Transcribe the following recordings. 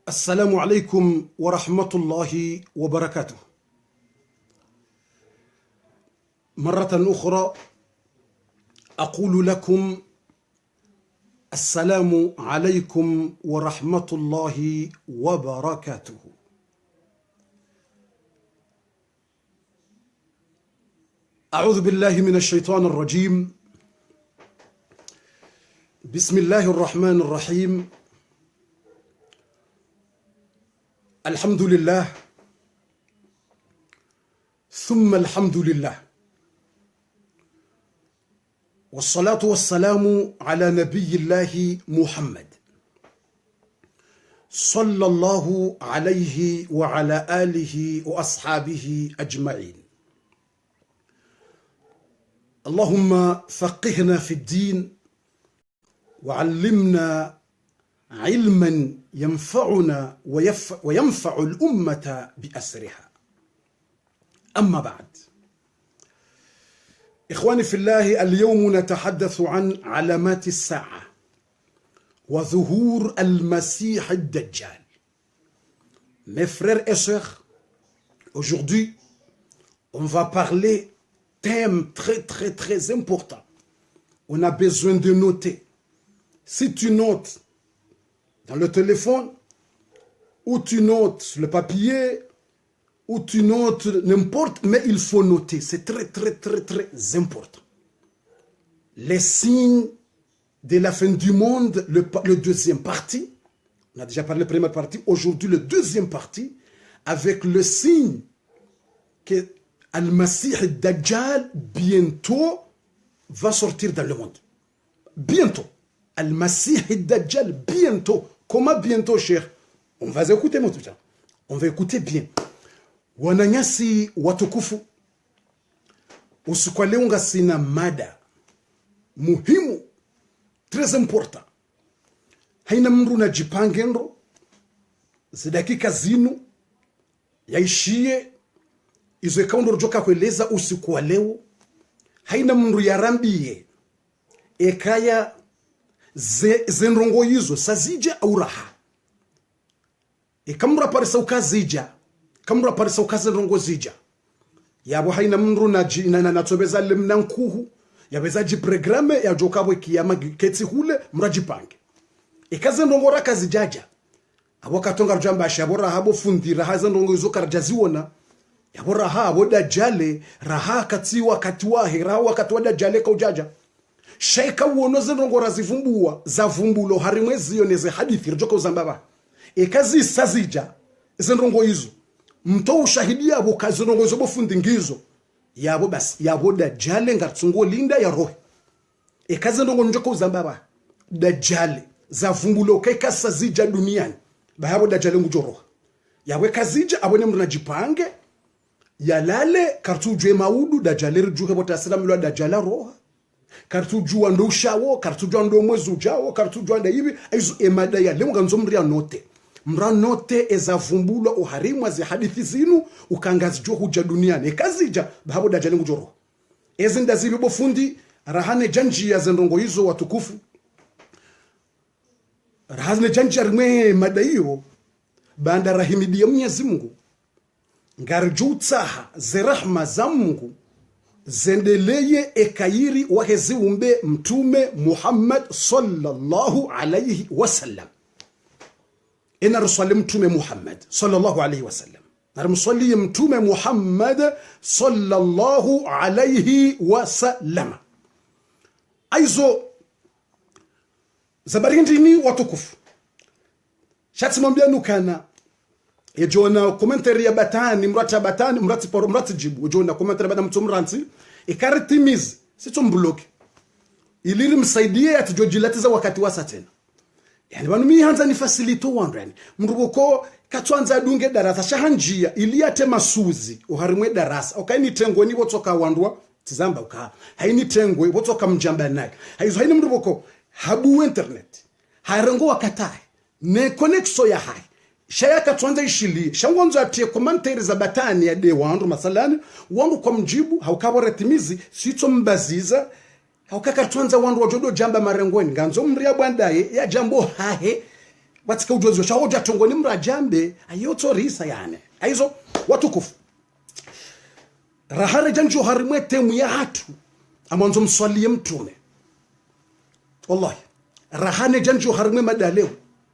السلام عليكم ورحمة الله وبركاته. مرة أخرى أقول لكم السلام عليكم ورحمة الله وبركاته. أعوذ بالله من الشيطان الرجيم. بسم الله الرحمن الرحيم. الحمد لله ثم الحمد لله، والصلاة والسلام على نبي الله محمد صلى الله عليه وعلى آله وأصحابه أجمعين. اللهم فقهنا في الدين وعلمنا علما ينفعنا وينفع الأمة بأسرها. أما بعد، إخواني في الله، اليوم نتحدث عن علامات الساعة وظهور المسيح الدجال. Mes frères et sœurs, aujourd'hui, on va parler thème très important. On a besoin de noter. Si tu notes dans le téléphone, ou tu notes le papier, ou tu notes n'importe, mais il faut noter. C'est très important. Les signes de la fin du monde, le deuxième partie. On a déjà parlé de la première partie. Aujourd'hui, le deuxième partie, avec le signe que Al-Masih al-Dajjal bientôt va sortir dans le monde. Bientôt. Al-Masih al-Dajjal bientôt. Comment bientôt, cher? On va écouter, mon tuteur. On va écouter bien. Wananyasi watukufu, usiku wa leo sina mada muhimu, très important. Haina mndu na jipangendo zidakika zinu yaishie izo ekaundo rojoka kueleza usiku wa leo. Haina mndu yarambie ekaya zenrongo hizo sazija au raha. Ikamura parisa ukazija, kamura parisa ukaze rongo zija. Yabo haina mndu na natsobeza lemnankuhu, yabeza jiprograme ya jokabwe kiyama ketsi hule mrajipange. Ikaze rongo raka zijaja. Abo katonga rujamba ashabora habo fundira haza rongo hizo karajaziona. Yabora habo dajale raha katiwa katiwa herawa katiwa dajale kaujaja. Shaika uono zenrongo razivumbua zavumbulo harimwezi yoneze hadithi rjoka uzambaba. Ekazi sazija zenrongo hizo mto ushahidi yabo kazi rongo hizo bofundi ngizo yabo basi yabo dajale ngatsungo linda ya roho. Ekazi rongo njoka uzambaba dajale zavumbulo kaika sazija duniani bahabo dajale ngujoro yabo kazija abone mtu najipange yalale kartujwe maudu dajale rjuke bota salamu lo dajala roho. Kartujua ndo ushawo, kartujua ndo mwezi ujao, kartujua nda hivi. Aizu emada ya leo nganzo mria note. Mra note ezavumbulwa uharimu azi hadithi zinu ukangazijua huja duniani. Ekazija bahabo dajale ngujoro. Ezinda zibi bofundi rahane janji ya zendongo hizo watukufu. Rahane janji ya rime mada hiyo banda rahimidi ya Mwenyezi Mungu. Ngarjutsaha zerahma za Mungu zendeleye ekayiri wahezi umbe mtume Muhammad sallallahu alayhi wasallam. Ina ruswali mtume Muhammad sallallahu alayhi wasallam. Narmuswali mtume Muhammad sallallahu alayhi wasallam. Aizo zabarindini watukufu. Shati mwambia nukana. Ejona commentary ya batani mrati jibu. Ejona commentary bada mtu mranti ikaritimizi sito mbloki iliri msaidie atijojilatiza wakati wasa tena. Yani banu mi hanza ni facilito wandani mrubuko katwanza dunge darasa shahanjia iliyate masuzi uharimwe darasa okaini tengwe ni botoka wandwa tizamba uka haini tengwe botoka mjamba naye haizo haini mrubuko habu internet harengo wakatae ne konexo ya hai shayaka tuanza ishili shangonzo atie commentary za batani ya de wandu masalani wangu kwa mjibu haukabora timizi sito mbaziza haukaka tuanza wandu wajodo jamba marengweni nganzo mria bwandaye ya jambo hahe watika ujuzi wa shahoja tongoni mrajambe ayoto risa yani aizo watukufu rahare janjo harimwe temu ya hatu amanzo mswalie mtume wallahi rahane janjo harimwe madaleo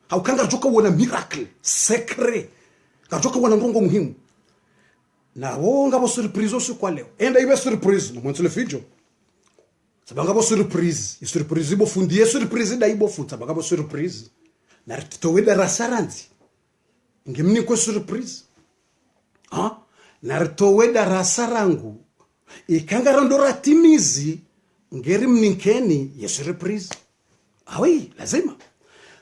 haukanga joka wana miracle secret kajoka wana ngongo muhimu na wonga bo surprise osu kwa leo enda ibe surprise na mwanzo le fijo sabanga bo surprise ibo fundie surprise da ibo futa sabanga bo surprise na rtoweda rasaranzi ngemni ko surprise na rtoweda rasarangu ikanga randora timizi ngeri mninkeni ya surprise awi lazima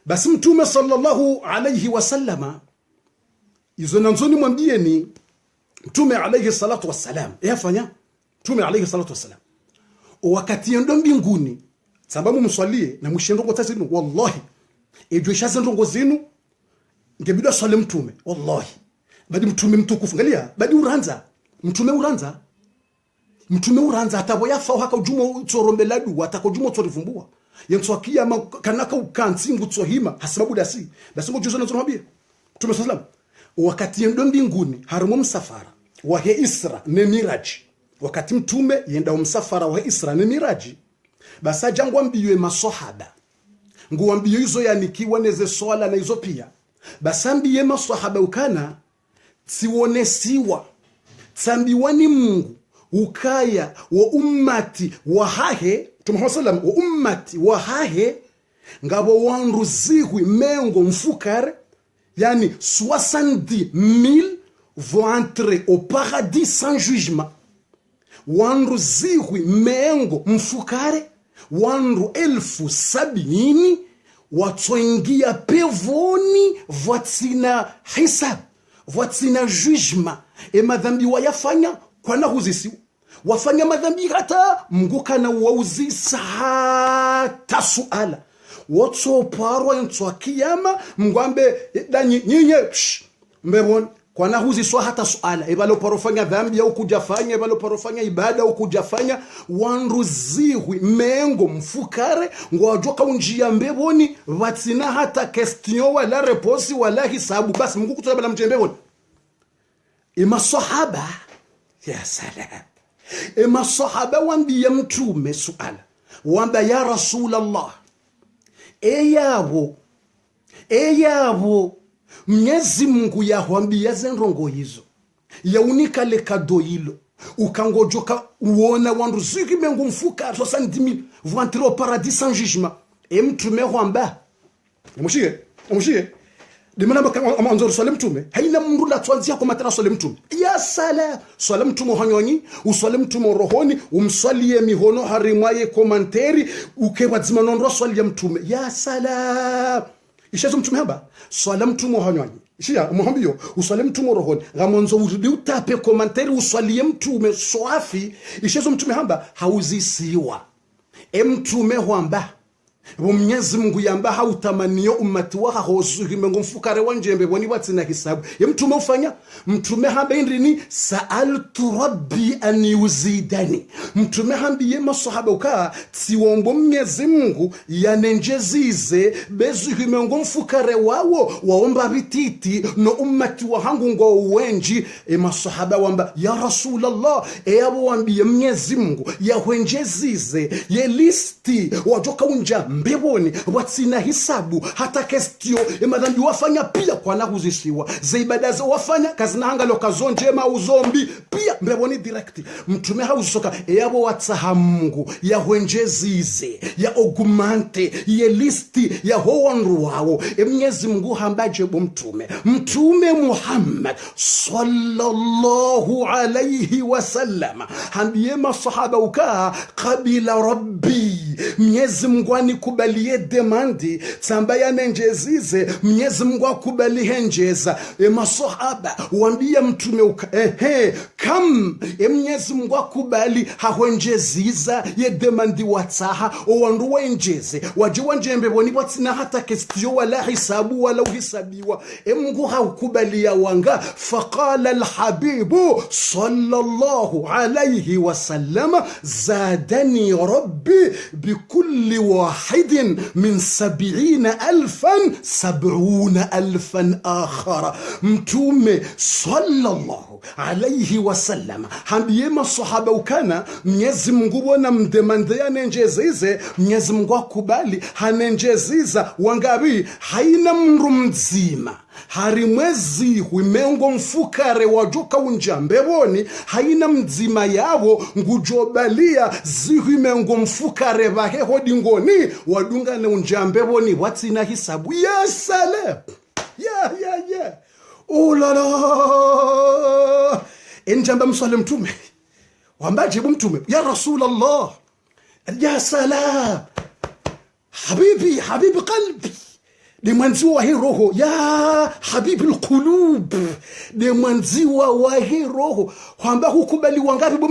basi mtume sallallahu alayhi wasallama izo nanzoni mwambieni mtume alayhi salatu wassalam yafanya mtume alayhi salatu wassalam wakati ndo mbinguni sababu mswalie na mshendo kwa tazinu wallahi ejo shaza ndongo zinu ngebida swale mtume wallahi badi mtume mtukufu angalia badi mtume uranza ataboyafa haka ujumo tsorombeladu atakojumo tsorivumbua yenswakia kanaka ukansingu tsohima hasababu dasi basi ngojuzo nazomwambia mtume sallallahu wakati ndo mbinguni harimo msafara wa Isra na Miraji wakati mtume yenda msafara wa Isra na Miraji basa jangwa mbiwe maswahaba nguambiyo hizo yanikiwa neze swala na hizo pia basa mbiye maswahaba ukana sionesiwa tsambiwani Mungu ukaya wa ummati wa hahe Muhammad sallam wa ummati wa hahe ngabo wanruzihwi mengo mfukare yani 70,000 vont entrer au paradis sans jugement wanru zihwi mengo mfukare wanru 70,000 watsoingia pevoni vatsina hisab vatsina jugement e madhambi wayafanya kwa na huzisiwa wafanya madhambi hata Mungu kana wauzisa hata suala wotso parwa yentwa kiyama mngwambe danyi nyinyi mbebon kwa na huziswa hata suala ebalo parofanya dhambi au kujafanya ebalo parofanya ibada au kujafanya wanruzihwi mengo mfukare ngwajoka unjia mbeboni vatsina hata question wala reposi wala hisabu basi Mungu kutoba la mjembeboni imasahaba ya salam masahaba wambiye mtume suala wamba ya Rasulallah eyabo Mwenyezi Mungu yahwambia zenrongo hizo yaunika le kado hilo ukangojoka uona wanruziki mengu mfuka 70,000 vont entrer au paradis sans jugement mtume wamba mushie dimana amanzoro swale mtume haina mundu la twanzia kwa matana swale mtume ya sala swale mtume hanyonyi uswale mtume rohoni umswalie mihono harimwaye komanteri ukewazima nondo swali ya mtume ya sala ishezo mtume haba swale mtume hanyonyi ishia muhambiyo uswale mtume rohoni gamonzo urudi utape komanteri uswalie mtume swafi ishezo mtume haba hauzisiwa mtume hwamba Mwenyezi Mungu yamba hautamanio ummati wa hosuhi mengo mfukare wanjembe boni batsina hisabu mtume ufanya mtume hambeindini sa'altu rabbi an yuzidani mtume hambiye masahaba uka tsiwombo Mwenyezi Mungu yanenjezize bezuhi mengo mfukare wawo waomba bititi no ummati wa hangu ngo wenji masahaba wamba ya Rasulallah abo wambiye Mwenyezi Mungu yahwenjezize ye listi wajoka unja mbeboni watsina hisabu hata kestio madhambi wafanya pia kwa nakuzisiwa zaibada za wafanya kazina hangalo kazonjema uzombi pia mbeboni direct mtume hausoka yabo watsaha Mungu ya hwenjezize ya ogumante ye listi ya howanru wao Mwenyezi Mungu hambaje mtume Muhammad sallallahu alayhi wasallam hambiye masahaba uka qabila rabbi Mwenyezi Mungu anikubalie demandi tsamba yanenjezize Mwenyezi Mungu akubali henjeza masahaba waambia mtume uka kam Mwenyezi Mungu akubali hahwenjeziza ye demandi watsaha owandu wenjeze waje wanjembe boni batsina hata kestio wala hisabu wala uhisabiwa Mungu hakubali ya wanga faqala alhabibu sallallahu alayhi wasallam zadani rabbi بكل واحد من 70,000 70,000 آخر. Mtume sallallahu alayhi wasallam hambiye masahaba ukana Mwenyezi Mungu bona mdemande yanenjezize, Mwenyezi Mungu akubali hanenjeziza wangabi haina mru mzima harimwezi huimengo mfukare wajuka unjambe boni haina mzima yabo ngujobalia zihuimengo mfukare vahe hodingoni wadungane unjambe boni watsina hisabu ya salam ya oh la la enjamba mswale mtume wambajibu mtume ya Rasulallah ya salam habibi qalbi ni mwanziwa wa hii roho ya habibi alqulub ni mwanziwa wa hii roho kwamba hukubaliwa ngapi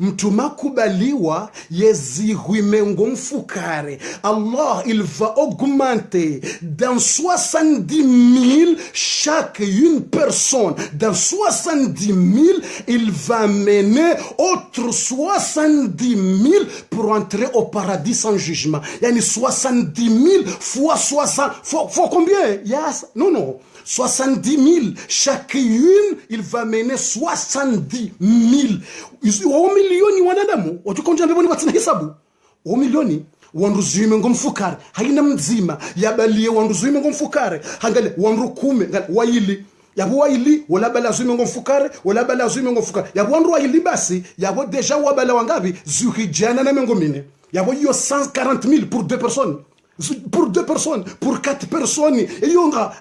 mtume kubaliwa yezihuimengo mfukare. Allah il va augmenter dans 70,000 chaque une personne, dans 70,000 il va mener autre 70,000 pour entrer au paradis sans jugement. Yani 70,000 fois 60 faut combien? Yes. Non. 70,000. Chacune, il va mener 70,000. Au milioni wanadamu. Watukonja mbeboni watina hisabu. Au milioni. Wanduzuime ngomfukare. Haina mzima. Yabalie wanduzuime ngomfukare. Hangale wandukume. Waili. Yabo waili. Wala bala zuime ngomfukare. Wala bala zuime ngomfukare. Yabo wandu waili basi. Yabo deja wabala wangabi. Zuhijana na mengomine. Yabo yo 140,000 pour 2 personnes. Pour 2 personnes, pour 4 personnes, et il y aura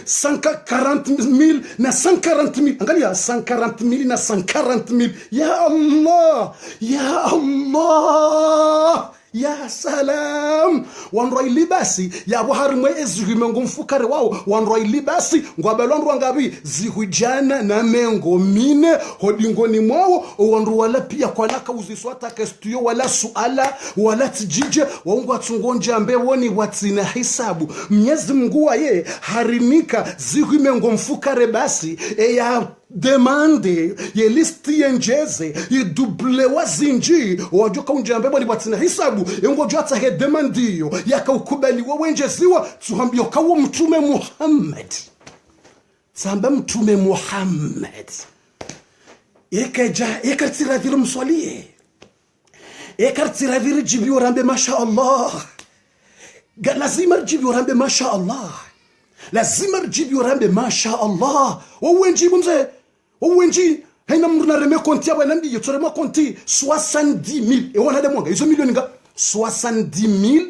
140,000 na 140,000. Angalia 140,000 na 140,000. Ya Allah, ya Allah, ya salam. Wanroi libasi ya buhari mwe ezuhimengo mfukare wao. Wanroi libasi ngwabelondu wangabi zihujana na mengo mine hodingoni mwao. Wanru wala pia kwa laka uziswata kestuyo wala suala wala tijije waungu watungonja mbe woni watina hisabu. Mwenyezi Mungu ye harinika zihuimengo mfukare basi ya demande ye listi yenjeze ye double wazinji wajoka unjambe bali batina hisabu yengo jota he demandiyo yakaukubali wenjeziwa tuhambio kawo mtume Muhammad samba mtume Muhammad yekatira vile mswalie yekatira vile jibiyo rambe masha Allah lazima jibiyo rambe masha Allah lazima jibiyo rambe masha Allah wenjibu mzee wenji haina mruna reme konti ya wanambi yotorema konti 70,000 e wana demwanga hizo milioni nga 70,000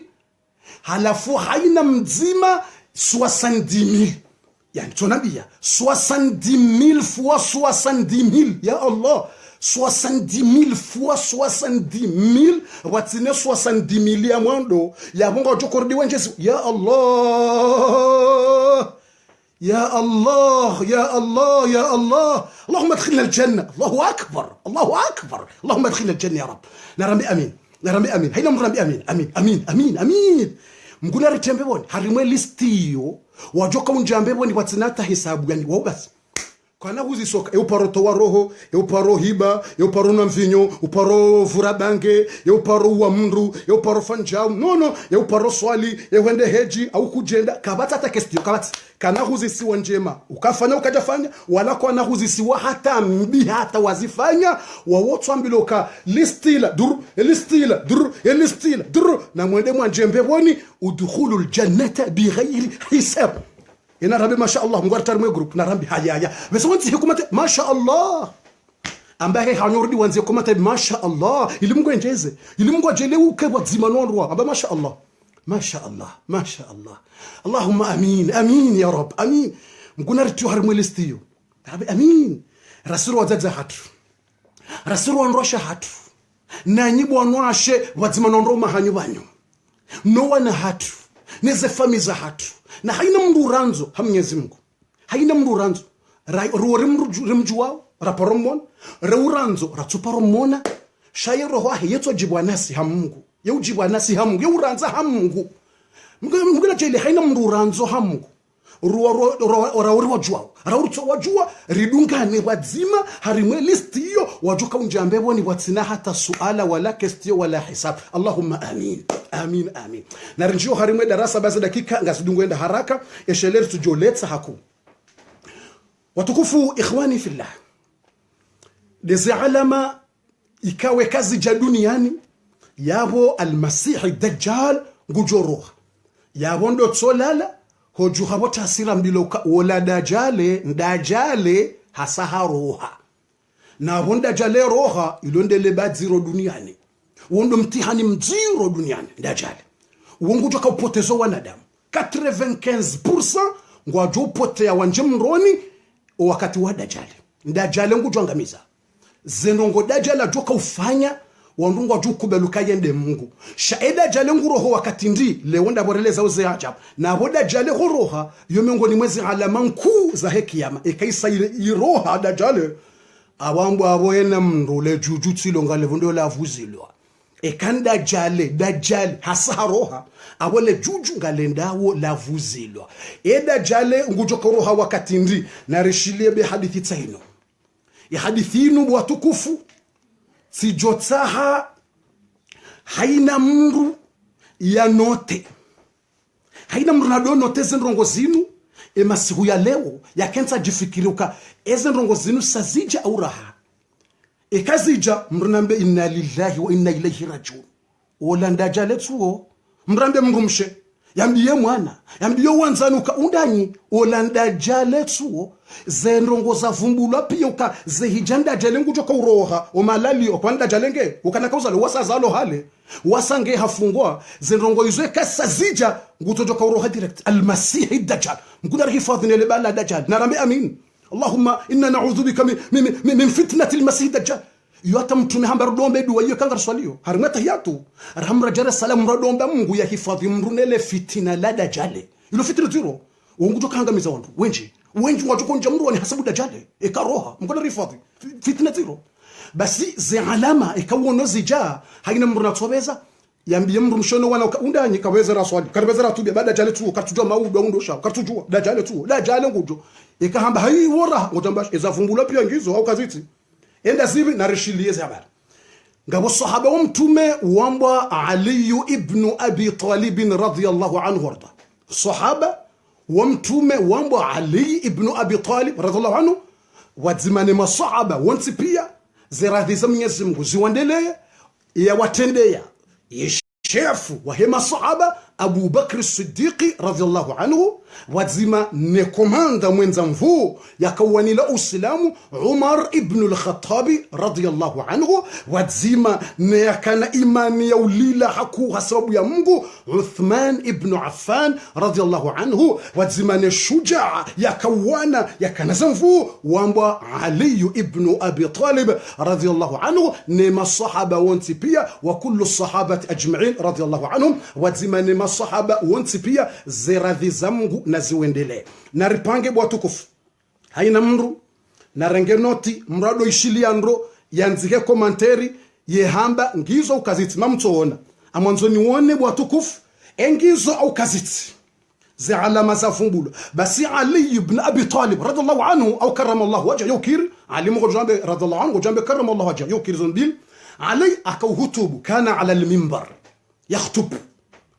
halafu haina mzima 70,000 yani tonambia 70,000 fois 70,000 ya Allah 70,000 fois 70,000 watine 70,000 ya mwando ya bonga jokordi wenjezi ya Allah يا الله يا الله يا الله اللهم ادخلنا الجنة. الله أكبر الله أكبر اللهم ادخلنا الجنة يا رب. نرمي أمين نرمي أمين هينا مرمي أمين أمين أمين أمين أمين مقولنا رجيم بوني هرمي لستيو wajoka unjambe boni watinata hisabu yani wao basi kana huzi soka euparo towa roho euparo hiba euparo na mvinyo uparo vurabange euparo wa mndu euparo fanjao no euparo swali ewende heji au kujenda kabata hata kestio kabata kana huzi siwa njema ukafanya ukajafanya wala kana huzi siwa hata mbi hata wazifanya wawotu ambiloka listila dur na mwende mwanjembe boni udkhulul jannata bighairi hisab. Ina rabbi masha Allah mgwartar mwe group na rabbi haya basi wanzi hukumate masha Allah ambaye hanyorudi wanzi hukumate masha Allah ili Mungu enjeze ili Mungu ajele ukebwa zimanonwa amba masha Allah masha Allah masha Allah Allahumma amin amin ya rab amin mguna ritu harmwe listiyo rabbi amin rasulu wazaza hatu rasulu wanrosha hatu na nyibu wanwashe wazimanonro mahanyu banyu no wana hatu neze famiza hatu na haina mndu ranzo ha Mwenyezi Mungu haina mndu ranzo ruore mru wao raporomon reuranzo ratsuparomona shayero wahe yeto jibwanasi ha Mungu yeu jibwanasi ha Mungu yeu ranza ha Mungu mngula jele haina mndu ranzo ha Mungu rauri wajua rauri wajua ridungane wadzima harimwe list hiyo wajuka unjambevo ni watsina hata suala wala kestio wala hisab. Allahumma amin amin amin. Na rinjio harimwe darasa baza dakika ngasidungwenda haraka esheler tujoletsa haku. Watukufu ikhwani fillah, lezi alama ikawe kazi ja duniani yabo almasihi dajjal ngujoroha yabo ndo tsolala hoju habo tasira mbiloka wala dajale hasaharoha na bonda jale roha ilondele badziro duniani wondo mtihani mziro duniani dajale wongujo ka upotezo wanadamu 95% ngwajo upotea wanje mroni wakati wa dajale ngujo angamiza zenongo dajala joka ufanya wandungwa juu kubeluka yende Mungu shaeda jale nguroho wakati ndi lewonda boreleza uze ajabu na boda jale horoha yomengoni mwezi alama nkuu za hekiyama ekaisa iroha dajale awambo aboyena mndule juju tsilonga levondo la vuzilwa ekanda dajale hasaroha awole juju ngalendawo la vuzilwa dajale ngujoka roha wakati ndi na rishilie be hadithi tsaino ya hadithinu watukufu sijotsaha haina mru ya note haina mru na note zenrongo zinu emasihu ya leo ya kensa jifikiriuka ezenrongo zinu sazija au raha ekazija mrunambe inna lillahi wa inna ilaihi rajiun wala ndajale tuo mrambe mngumshe yambiye mwana yambiye wanzanuka undanyi olanda jale tuo zenrongo za vumbulwa pia uka zehijanda jale ngujoka uroha omalali okwanda jalenge ukanaka uzalo wasazalo hale wasange hafungwa zenrongo izwe kasazija ngutojoka uroha direct almasihi dajjal ngudar hifadhina lebala dajjal narambe amin Allahumma inna na'udhu bika min fitnati almasih dajjal yata mtume hamba rodombe duwa hiyo kanga swalio harimata yatu arhamra jara salamu rodomba Mungu ya hifadhi mrunele fitina la dajjal ilo fitina zero wongujo kanga miza wandu wenji wajukonja mruwa ni hasabu dajjal ekaroha mkola hifadhi fitina zero basi ze alama ikawono zija haina mruna tsobeza yambiye mru mshono wana undanyi kaweza raswali karibeza ratubia baada dajjal tu katujua maudo ndosha katujua dajjal ngujo ikahamba hayi wora ngotamba ezavumbula pia ngizo au kaziti enda zibi na rishilie habari ngabo sahaba wa mtume wamba Ali ibn Abi Talib radhiyallahu anhu warda sahaba wa mtume wamba Ali ibn Abi Talib radhiyallahu anhu wadzimane masahaba wanti pia ziradhi za Mwenyezi Mungu ziwandelee ya watendea shefu wa hema sahaba Abu Bakr as-Siddiq radhiyallahu anhu wazima ne komanda mwenza mvu yakawanila uislamu Umar ibn al-Khattab radhiyallahu anhu wazima ne yakana imani ya ulila haku hasabu ya Mungu Uthman ibn Affan radhiyallahu anhu wazima ne shujaa yakawana yakana zamvu wamba Ali ibn Abi Talib radhiyallahu anhu ne masahaba wanti pia wa kullu sahabati ajma'in radhiyallahu anhum wazima ne masahaba wanti pia ziradhi za Mungu na ziwendele na ripange bwatukufu haina mru na renge noti mrado ishilia ndro yanzike komanteri yehamba ngizo ukaziti mamtsoona amwanzoni wone bwatukufu engizo au kaziti zi alama za fumbulo basi Ali ibn Abi Talib radhiallahu anhu au karama Allah wajha yukir Ali mujambe radhiallahu anhu jambe karama Allah wajha yukir zunbil Ali akauhutubu kana ala al-minbar يخطب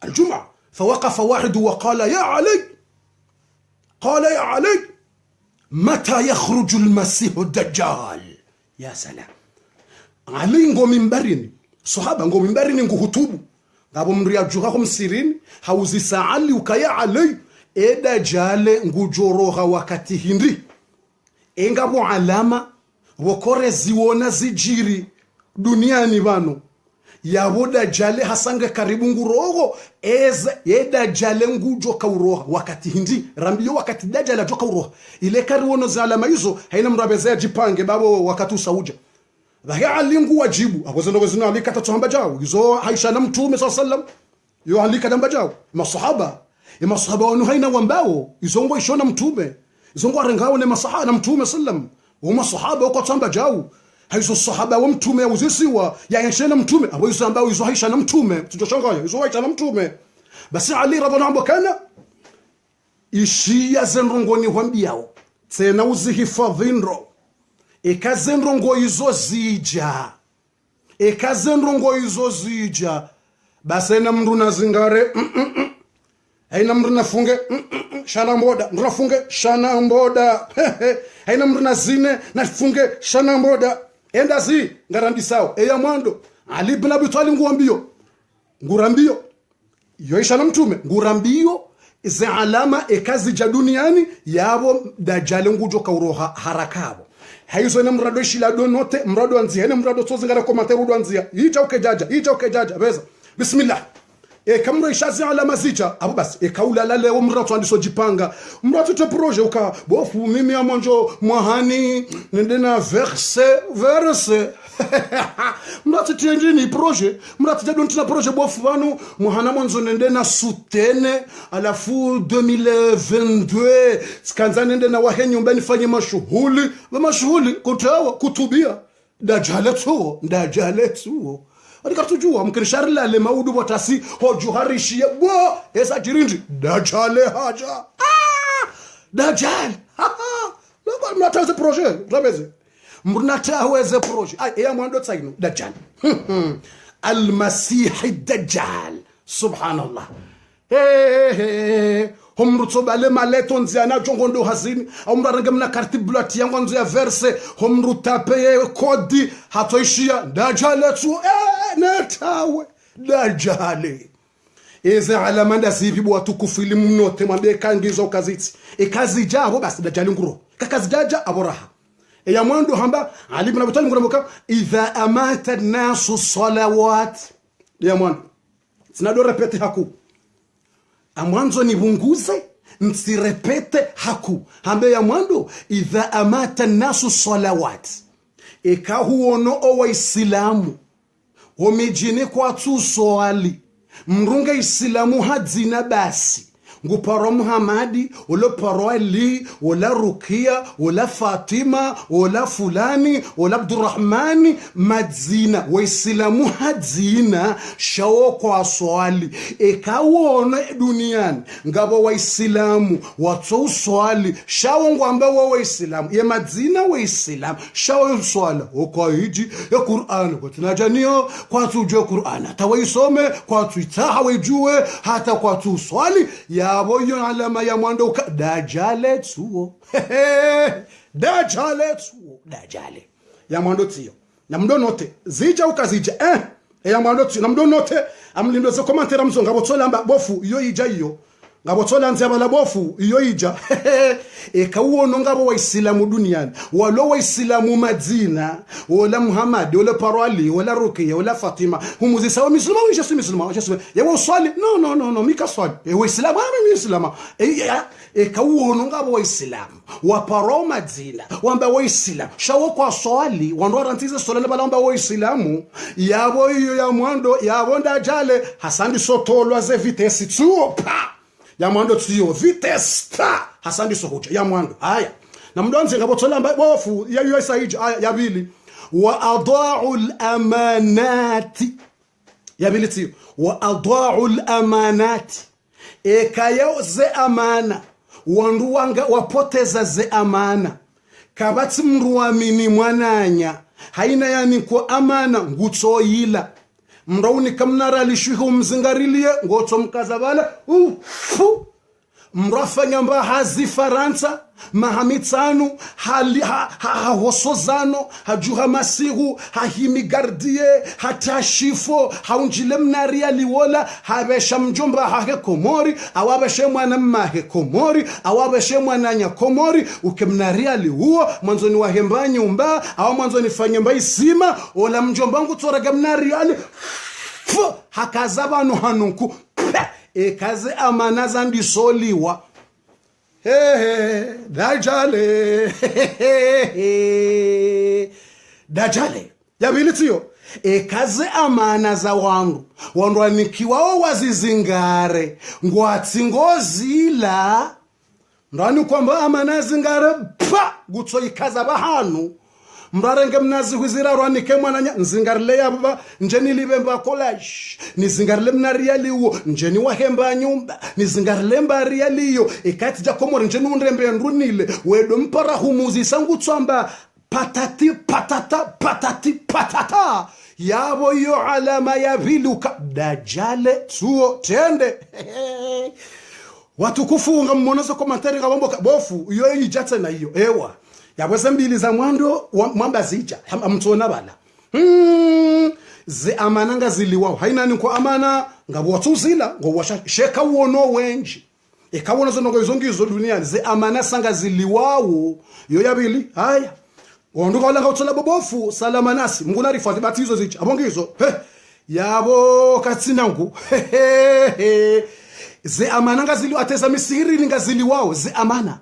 الجمعة فوقف واحد وقال يا علي متى يخرج المسيح الدجال يا سلام علي ngo mimbarini sahaba ngo mimbarini ngo hutubu ngabo mriajuka ko msirini hauzisa Ali ukaya Ali dajjal ngujoroha wakati hindi engabo alama wokore ziwona zijiri duniani bano yabo dajjal hasanga karibu ngurogo dajjal ngujo kauroha wakati hindi rambiyo wakati dajjal ajoka uroha ile kariwono za alama hizo haina mrabezea jipange babo wakati usauja baha alingu wajibu akozendo zina alikata tuhamba jao hizo Aisha na mtume sallam yo alikata mbajao masahaba wanu haina wambao hizo ngo ishona mtume hizo ngo arengao ne masahaba na mtume sallam huma sahaba wako tuhamba jao hizo sahaba wa mtume uzisiwa ya Aisha na mtume abo hizo ambao hizo Aisha na mtume tujoshangaya hizo Aisha na mtume basi Ali radhiallahu anhu kana ishia zenrongoni hwambiao tena uzihifadhinro ekazenrongo izo zija basi na mndu na zingare haina mndu nafunge shana mboda nrafunge shana mboda haina mndu na zine nafunge shana mboda enda zi ngarambi sawa eya mwando Ali ibn Abi Talib ngurambio yoisha na mtume ngurambio ze alama ekazi ja duniani yabo dajale ngujo kauroha harakabo haizo na mrado shila donote mrado anzia na mrado tozi ngara komante rudo anzia ita ukejaja beza bismillah kamro ishazi alama zicha abo basi kaula la leo mrado andiso jipanga mrado te projet uka bofu mimi amonjo mwahani nende na verse mrati tienje ni projet mrati jadon tina projet bofu vanu muhana mwanzo nende na sutene alafu 2022 skanza nende na wahe nyumbani fanye mashuhuli kutawa kutubia dajale tuo adika tujua mkirishari le maudu watasi hojuharishie bo esa jirindi dajale haja dajale mnataweze projet rabeze mnataweze projet ya mwando tsaino dajjal al-masih ad-dajjal subhanallah homrutsoba le maleton ziana jongondo hazini omrarange mna carte blotte yango nzo ya verse homrutape kodi hatoishia dajjal tu natawe dajjal eza alamanda zivibu watukufili mnote mwambie kangizo kaziti kazi jabo basi dajjal nguro kakazi jaja aboraha ya mwando hamba Ali ibn Abi Talib nguramuka idha amata an-nasu salawat ya mwando sinado repete haku amwanzo ni bunguze nsirepete haku hambe ya mwando idha amata an-nasu salawat huono o waislamu omejine kwa tu swali mrunga islamu hadzina basi nguparo Muhammadi wala paro Ali wala Rukia wala Fatima wala fulani wala Abdurrahmani madzina waislamu hadzina shawo kwa swali ekawona duniani ngabo waislamu watso swali shawo ngwamba wa waislamu ye madzina waislamu shawo swala okahiji ya Qur'an kwa tunajanio kwa tujue Qur'an hata waisome kwa tuitaha wejue hata kwa tu swali ya boyo alama ya mwando dajale tuo dajale ya mwando tio na mdo note zija ukazija ya mwando tio na mdo note amlindo ze commentaire mzonga botsola mba bofu iyo ija iyo ngabotsola nze abala bofu iyo ija kauono ngabo waislamu duniani walo waislamu madzina wala Muhammad wala parali wala Rukia wala Fatima humuzi sawa muslima wisha si muslima yewo swali no mika swali waislamu mimi muslima kauono ngabo waislamu wa paro madzina wamba waislamu shawo kwa swali wandora ntize swali balamba waislamu yabo iyo ya mwando yabo ndajale hasandi sotolwa ze vitesi tuo pa ya mwando tiyo vitesta hasandi sohoja ya mwando haya na mdonze ngabotsola bofu ya USAID ya bili wa adaa'u al-amanati ya bili tiyo wa adaa'u al-amanati ekayo ze amana wandu wanga wapoteza ze amana kabati mruamini mwananya haina yani kwa amana ngutsoyila mrauni kamnara lishihu mzingarilie ngoto mkazabala mrafanya mba hazi Faransa mahamitanu hosozano hajuha masihu hahimigardie hatashifo haunjile mnaria liwola habesha mjomba hahe Komori awabeshe mwana mahe Komori awabeshe mwananya Komori ukemnaria lihuo mwanzoni wahemba nyumba awa mwanzoni fanyemba isima ola mjomba ngu toraga mnaria li hakazabanu hanunku kaze amana zandi soliwa dajale ya bilitiyo kaze amana za wangu wanikiwao wazizingare ngwatsi ngozila ndani kwamba amana zingare pa gutso ikaza bahanu mrarenge mnazi huzira rwani kemwananya nzingarile yaba njeni libemba college nizingarile mnariali uo njeni wahemba nyumba nizingarile mbariali yo ikati jakomore njeni unrembe ndrunile wedo mpara humuzi sangu tsamba patati patata yabo yo alama ya viluka dajale tuo tende watu kufunga mmonozo komantari kabambo bofu iyo yijatse na iyo ewa yabwese mbili za mwando mwamba zija amtsona bala ze amana ngaziliwa hainani ko amana ngabo watsuzila ngo washa sheka wono wenji ekawona zonongo izongizo duniani ze amana sangaziliwawo yo yabili haya wonduka wala ngawuthola bobofu salamanasi mnguna rifati batizo zithi abongizo yabo katsinangu ze amana ngazili ateza misirini ngazili wao ze amana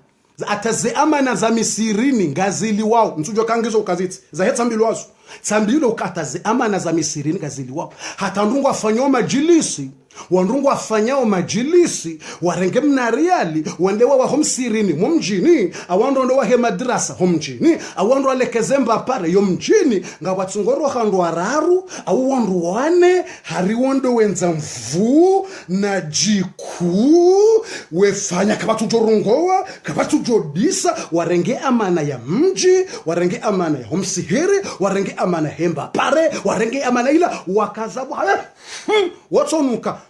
ataze amana za misirini ngazili wao msujo kangizo ukazithi za hetsambilwa wazo tsambilo ukataze amana za misirini ngazili wao hata ndungu afanywa majilisi wandungu afanyao majilisi warenge mnariali wandewa wa homsirini mumjini awando wa he madrasa homjini awando alekezemba pare yomjini ngawatsungoro khandu araru awando wane hari wondo wenza mvu na jiku wefanya kabatu jorongoa kabatu jodisa warenge amana ya mji warenge amana ya homsihiri warenge amana hemba pare warenge amana ila wakazabu watsonuka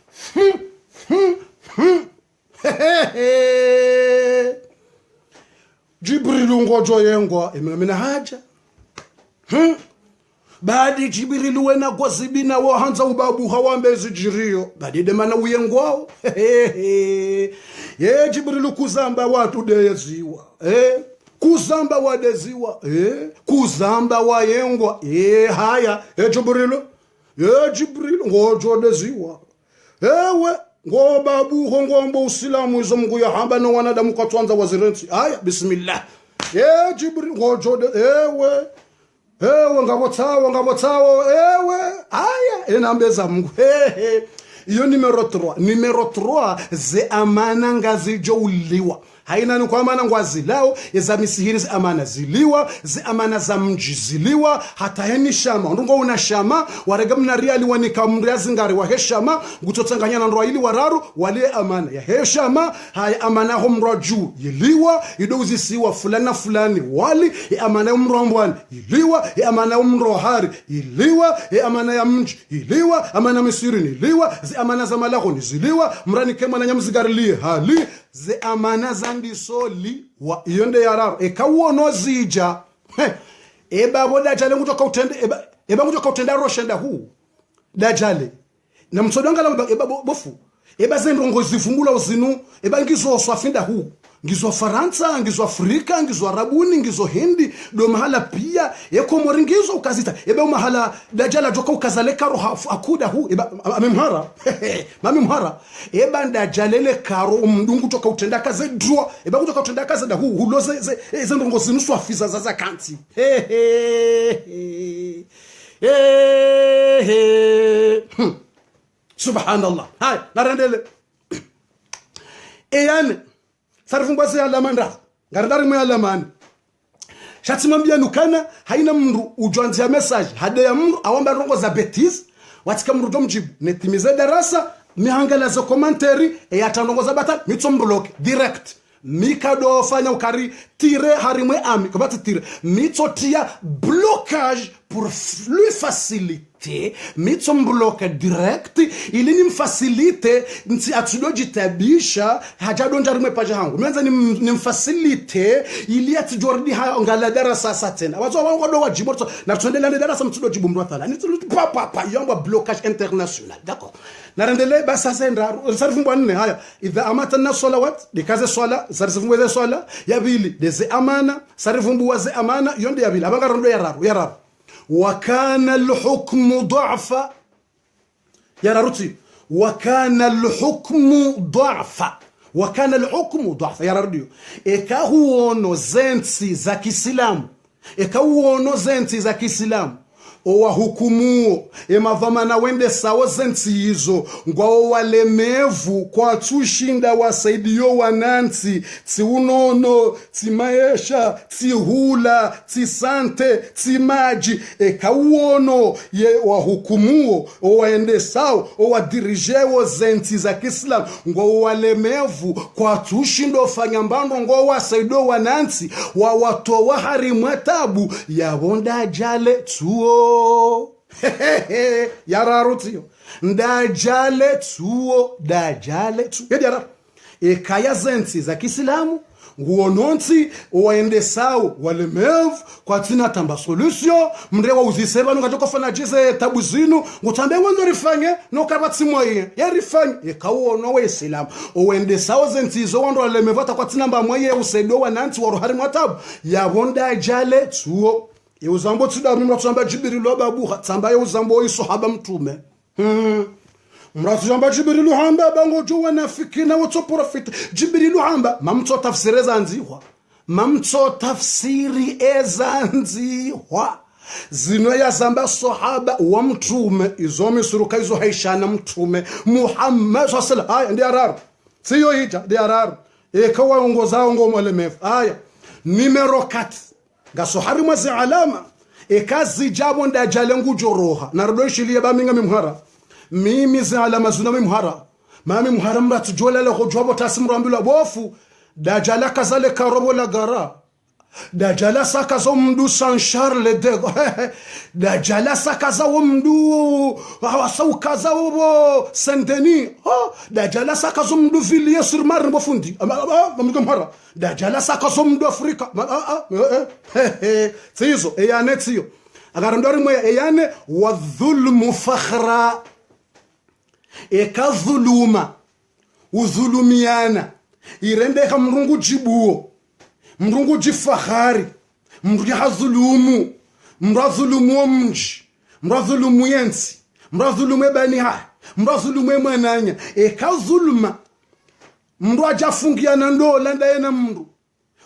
Jibrilu ngojo yengwa ememena haja badi Jibrilu wena gozibina wo hanza ubabu hawambezi jirio badi demana uyengwao ye Jibrilu kuzamba watu deziwa kuzamba wadeziwa kuzamba wayengwa haya Jibrilu ngojo deziwa ewe ngobabu ngombo usilamu izo Mungu ya hamba no wanadamu kwa twanza wazirensi aya bismillah Jibril ngojode ewe ngabotsawo ewe aya enambeza Mungu iyo numero 3 ze amana ngazijo uliwa haina ni kwa amana ngwazilao za misihiri ze amana ziliwa ze amana za mji ziliwa hata heni shama ndungo una shama warega mnariali wanika mriazi ngari wa heshama ngutotsanganya ndo ili wararu wale amana ya heshama haya amana homroju yiliwa idozisiwa fulani wali amana umrombwani yiliwa amana umrohari yiliwa amana ya mji yiliwa amana misiri yiliwa ze amana za malaho ziliwa mrani kema na nyamzigarilie hali ze amana zandi soli wa yonde yararo ekawono zija babo dajale ngutoka utende ngutoka utenda roshenda huu dajale na msodanga la bofu zendo ngozifungula uzinu ngizo swafinda huu ngizo Faransa ngizo Afrika ngizo Arabuni ngizo Hindi do mahala pia Komori ngizo ukazita mahala dajala joka ukazaleka roho akuda huu amemhara mamemhara dajalele karo mdungu toka utenda kaze dro kutoka utenda kaze da huu huloze zendo ngozinu swafiza zaza kanti subhanallah hai narendele eyane sarifungwa se alamanda ngaridari mu alamani shatimambia nukana haina mndu ujanzia message hade ya mndu awamba rongo za betis watika mndu domjibu netimize darasa mihangala za commentary yatanongoza bata mitsomblock direct mikado fanya ukari tire harimwe ami kabati tire mitsotia blocage pour lui faciliter mitsomblock direct ili ni mfacilite nti atudoji tabisha hajadonja rimwe paja hangu mwenza ni mfacilite ili atijordi ha ngala darasa satena wazo wango wajibu na tuendelea darasa mtudoji bumdu watala ni papa yomba blocage international d'accord narendele basa senda sarifungwa nne haya idha amatana salawat dikaze swala sarifungwa ze swala ya bili deze amana sarifungwa ze amana yonde ya bili abanga rondo yararu وكان الحكم ضعفا يا رارتي وكان الحكم ضعفا يا راديو ekahuono zensi za Kiislamu owahukumuo emavamana wende sawo zentsizo ngwawo walemevu kwa tushinda wasaidiyo wanansi tsiunono tsimaesha tsihula tsisante tsimaji ekauono ye wahukumuo owaende sawo owadirijewo zentsi za Kiislamu ngwawo walemevu kwa tushinda ofanya mbando ngwawo wasaidiyo wanansi wawatowa harimwa tabu yabonda jale tuo yararutiyo ndajale tuo dajale tu yediara ekaya zentsi za Kiislamu nguononsi owaende sawo walemevu kwa tina tamba solution mre wa uziseba ngatoka fana jize tabu zinu ngutambe ngondo rifanye no kabatsi moye yarifanye ekauono we Islam owaende sawo zentsi zo wando walemevu ta kwa tina mba moye usaido wananti waro hari mwatabu yabonda jale tuo Yeuzambo tsudamu mratsamba Jibrilu babuha tsamba yeuzambo isahaba mtume mratsamba Jibrilu hamba bango juwa nafikina wato profit Jibrilu hamba mamto tafsiri zanzihwa mamto tafsiri ezanzihwa zino ya zamba sahaba wa mtume izomi suruka izo haishana mtume Muhammad sallallahu alaihi ndi araru siyo hija ndi araru ekawa ngozao ngomalemefu aya numero 4 gaso harima zi alama ekazi jabo ndajale ngujoroha narodoishilie baminga mimhara mimi zi alama zuna mimhara mami mhara mratu jolale khojwabo tasimrambilo bofu dajala kazale karobo la gara dajala sakazo mdu San Charles de Gaulle dajala sakazo mdu hawasau kazawo Saint-Denis dajala sakazo mdu Villiers sur Marne bofundi mhara dajala sakazo mdu Afrika tizo eyane tiyo agarandori moya eyane wadhulmu fakhra ekadhuluma udhulumiana irende kamrungu jibuo mrungu jifahari mrungu hazulumu mrazulumu mji mrazulumu yensi mrazulumu baniha mrazulumu mananya ekazuluma mndu ajafungiana ndola ndaena mndu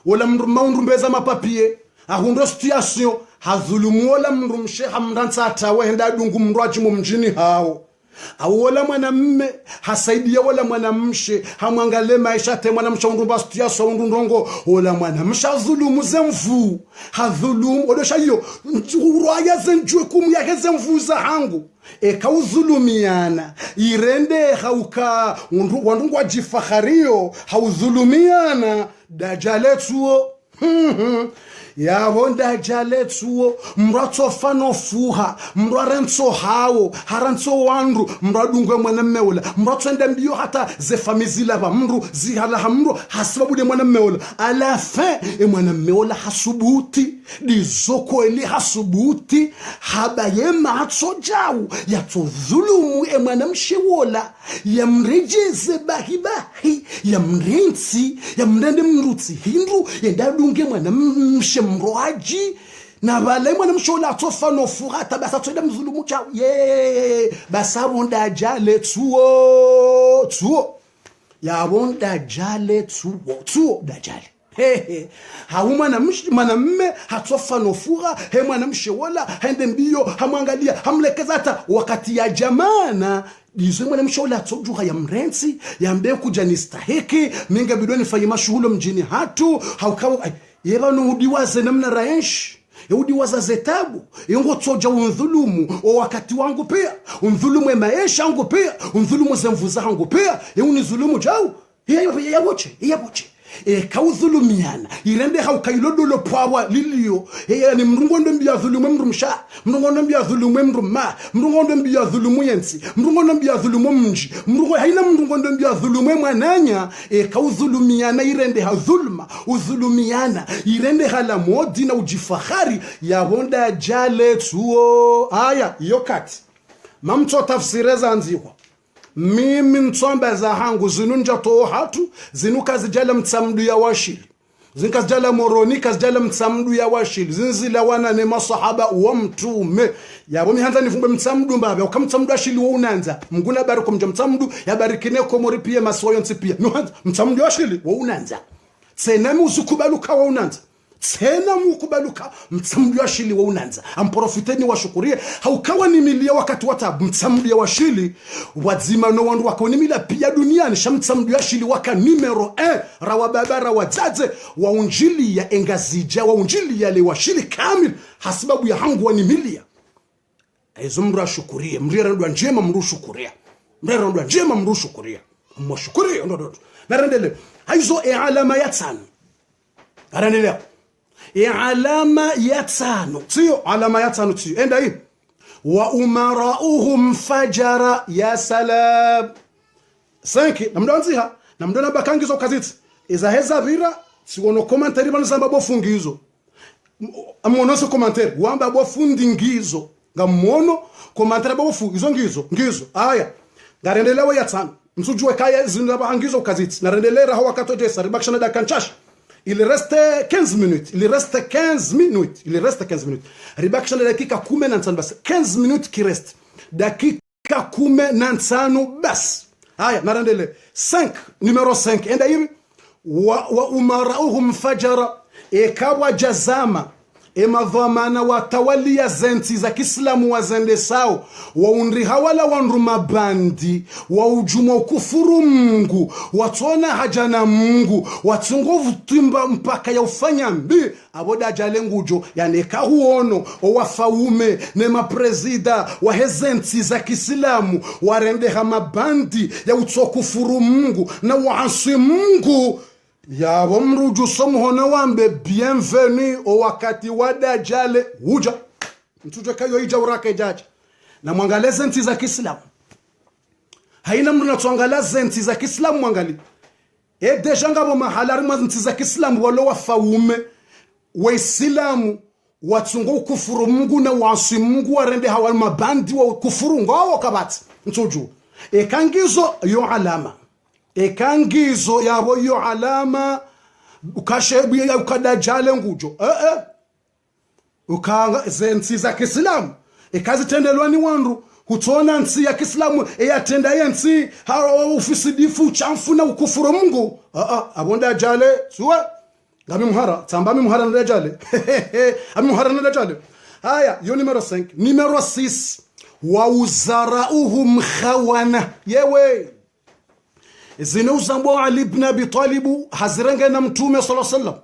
wala mndu maundu mbeza mapapie ahundo situation hazulumu wala mndu msheha mndansa atawe henda dungu mndu ajimu mjini hao awola mwanamme hasaidia wala mwanamshe hamwangale maisha te mwanamsha undumba stia so undundongo wala mwanamsha dhulumu zemvu hadhulumu odosha hiyo uraya zenjwe kumu ya hezemvu za hangu ekaudhulumiana irende hauka wandungu wajifakhario haudhulumiana dajaletuo yabonda jaletsuo mratso fano fuha mrarentso hawo harantso wandu mradungwe mwana meula mratso ndambio hata ze famizila ba mru zihala hamru hasababu de mwana meula ala fin e mwana meula hasubuti dizoko eli hasubuti habaye matso jawu yatodhulumu e mwana mshewola yamrejeze bahibahi yamrensi yamndende mrutsi hindu yendadunge mwana mroaji na bale mwana mshola atofa no furata basa twenda mzulumu cha basabonda jale tuo ya bonda jale tuo dajale hauma na mwanamme hatofa no fura he mwana mshola hende mbio hamwangalia hamlekeza hata wakati ya jamana dizo mwana mshola tojuha ya mrensi ya mbe kuja nistahiki minga bidoni fanye mashuhulo mjini hatu haukawa yeba nudiwaze namna raenshi udiwaza zetabu yongo toja undhulumu o wakati wangu pia undhulumu maisha wangu pia undhulumu zemvuza wangu pia unizulumu jao yaboche kaudhulumiana irende haukailodo pwawa lilio ni mrungo ndo mbia dhulumu mrumsha mrungo ndo mbia dhulumu mruma mrungo ndo mbia dhulumu yensi mrungo ndo mbia dhulumu mji mrungo haina mrungo ndo mbia dhulumu mwananya kaudhulumiana irende hadhulma udhulumiana irende hala modi na ujifahari ya bonda jale tuo aya yokati mamto tafsireza anziwa mimi ntsomba za hangu zinunja to hatu zinuka zijala mtsamdu ya washili zinka zijala moronika zijala mtsamdu ya washili zinzila wana ne masahaba wa mtume yabo mihanza nifumbe mtsamdu mbabe ukamtsamdu ashili wo unanza mnguna bariko mja mtsamdu ya barikine ko mori pia maswayo ntipia mtsamdu ashili wo unanza tsenami uzukubaluka wo unanza tena mukubaluka mtsamdu wa shili wa unanza amprofiteni wa shukurie haukawa ni milia wakati watabu mtsamdu wa shili wadzima no wandu wako ni mila pia duniani shamtsamdu wa shili waka numero 1 rawa babara wadzaze wa unjili ya engazija wa unjili ya lewa shili kamil hasibabu ya hangu wa ni milia ezo mra shukurie mrira ndwa njema mru shukuria mrira ndwa njema mru shukuria mshukuria ndo narendele haizo alama ya tano arendele alama ya tano sio alama ya tano sio enda hii wa umarauhum fajara ya salam 5 namdonziha namdona bakangizo kaziti iza heza vira siwono commentary banasamba bofungizo amonoso commentary wamba bofundingizo ngamono commentary bofungizo ngizo aya ngarendelewa ya tano msujue kaya zinaba hangizo kaziti narendelera hawa katotesa ribakshana da kanchash. Il reste 15 minutes. Il reste 15 minutes. Il reste 15 minutes. Ribakisha na dakika 15 basi. 15 minutes qui reste. Dakika 15 basi. Haya, narendele. 5, numéro 5. Enda hivi. Wa umarauhum fajara. Ekawa jazama. Emadhamana watawali ya zenti za Kiislamu wazende sao waundri hawala wandu mabandi waujuma ukufuru Mungu watona haja na Mungu watungovu timba mpaka ya ufanya mbi aboda jalengujo yaneka huono wafaume ne maprezida wa hezenti za Kiislamu warende hamabandi ya utokufuru Mungu na waasi Mungu ya wamruju somuhona wambe bienvenue o wakati wadajale uja mtujwe kayo ija urake jaja na mwangalie zenti za Kiislamu haina mtu natuangalia zenti za Kiislamu mwangali deja ngabo mahalari zenti za Kiislamu walo wafaume waislamu watungo kufuru Mungu na wasi Mungu warende hawa mabandi wa kufuru ngao kabati mtuju kangizo yo alama ekangizo yabo yo alama ukashebu ya ukadajale ngujo ukanga zenti za Kiislamu ekazitendelwa ni wandu hutona nsi ya Kiislamu eyatenda yensi haro ufisidifu chamfu na ukufuru Mungu abonda jale suwa ngami muhara tamba muhara na jale ami muhara na jale haya yo numero 5 numero 6 wa uzarauhum khawana yewe zinuzambo Ali ibn Abi Talib haziranga na mtume sallallahu alaihi wasallam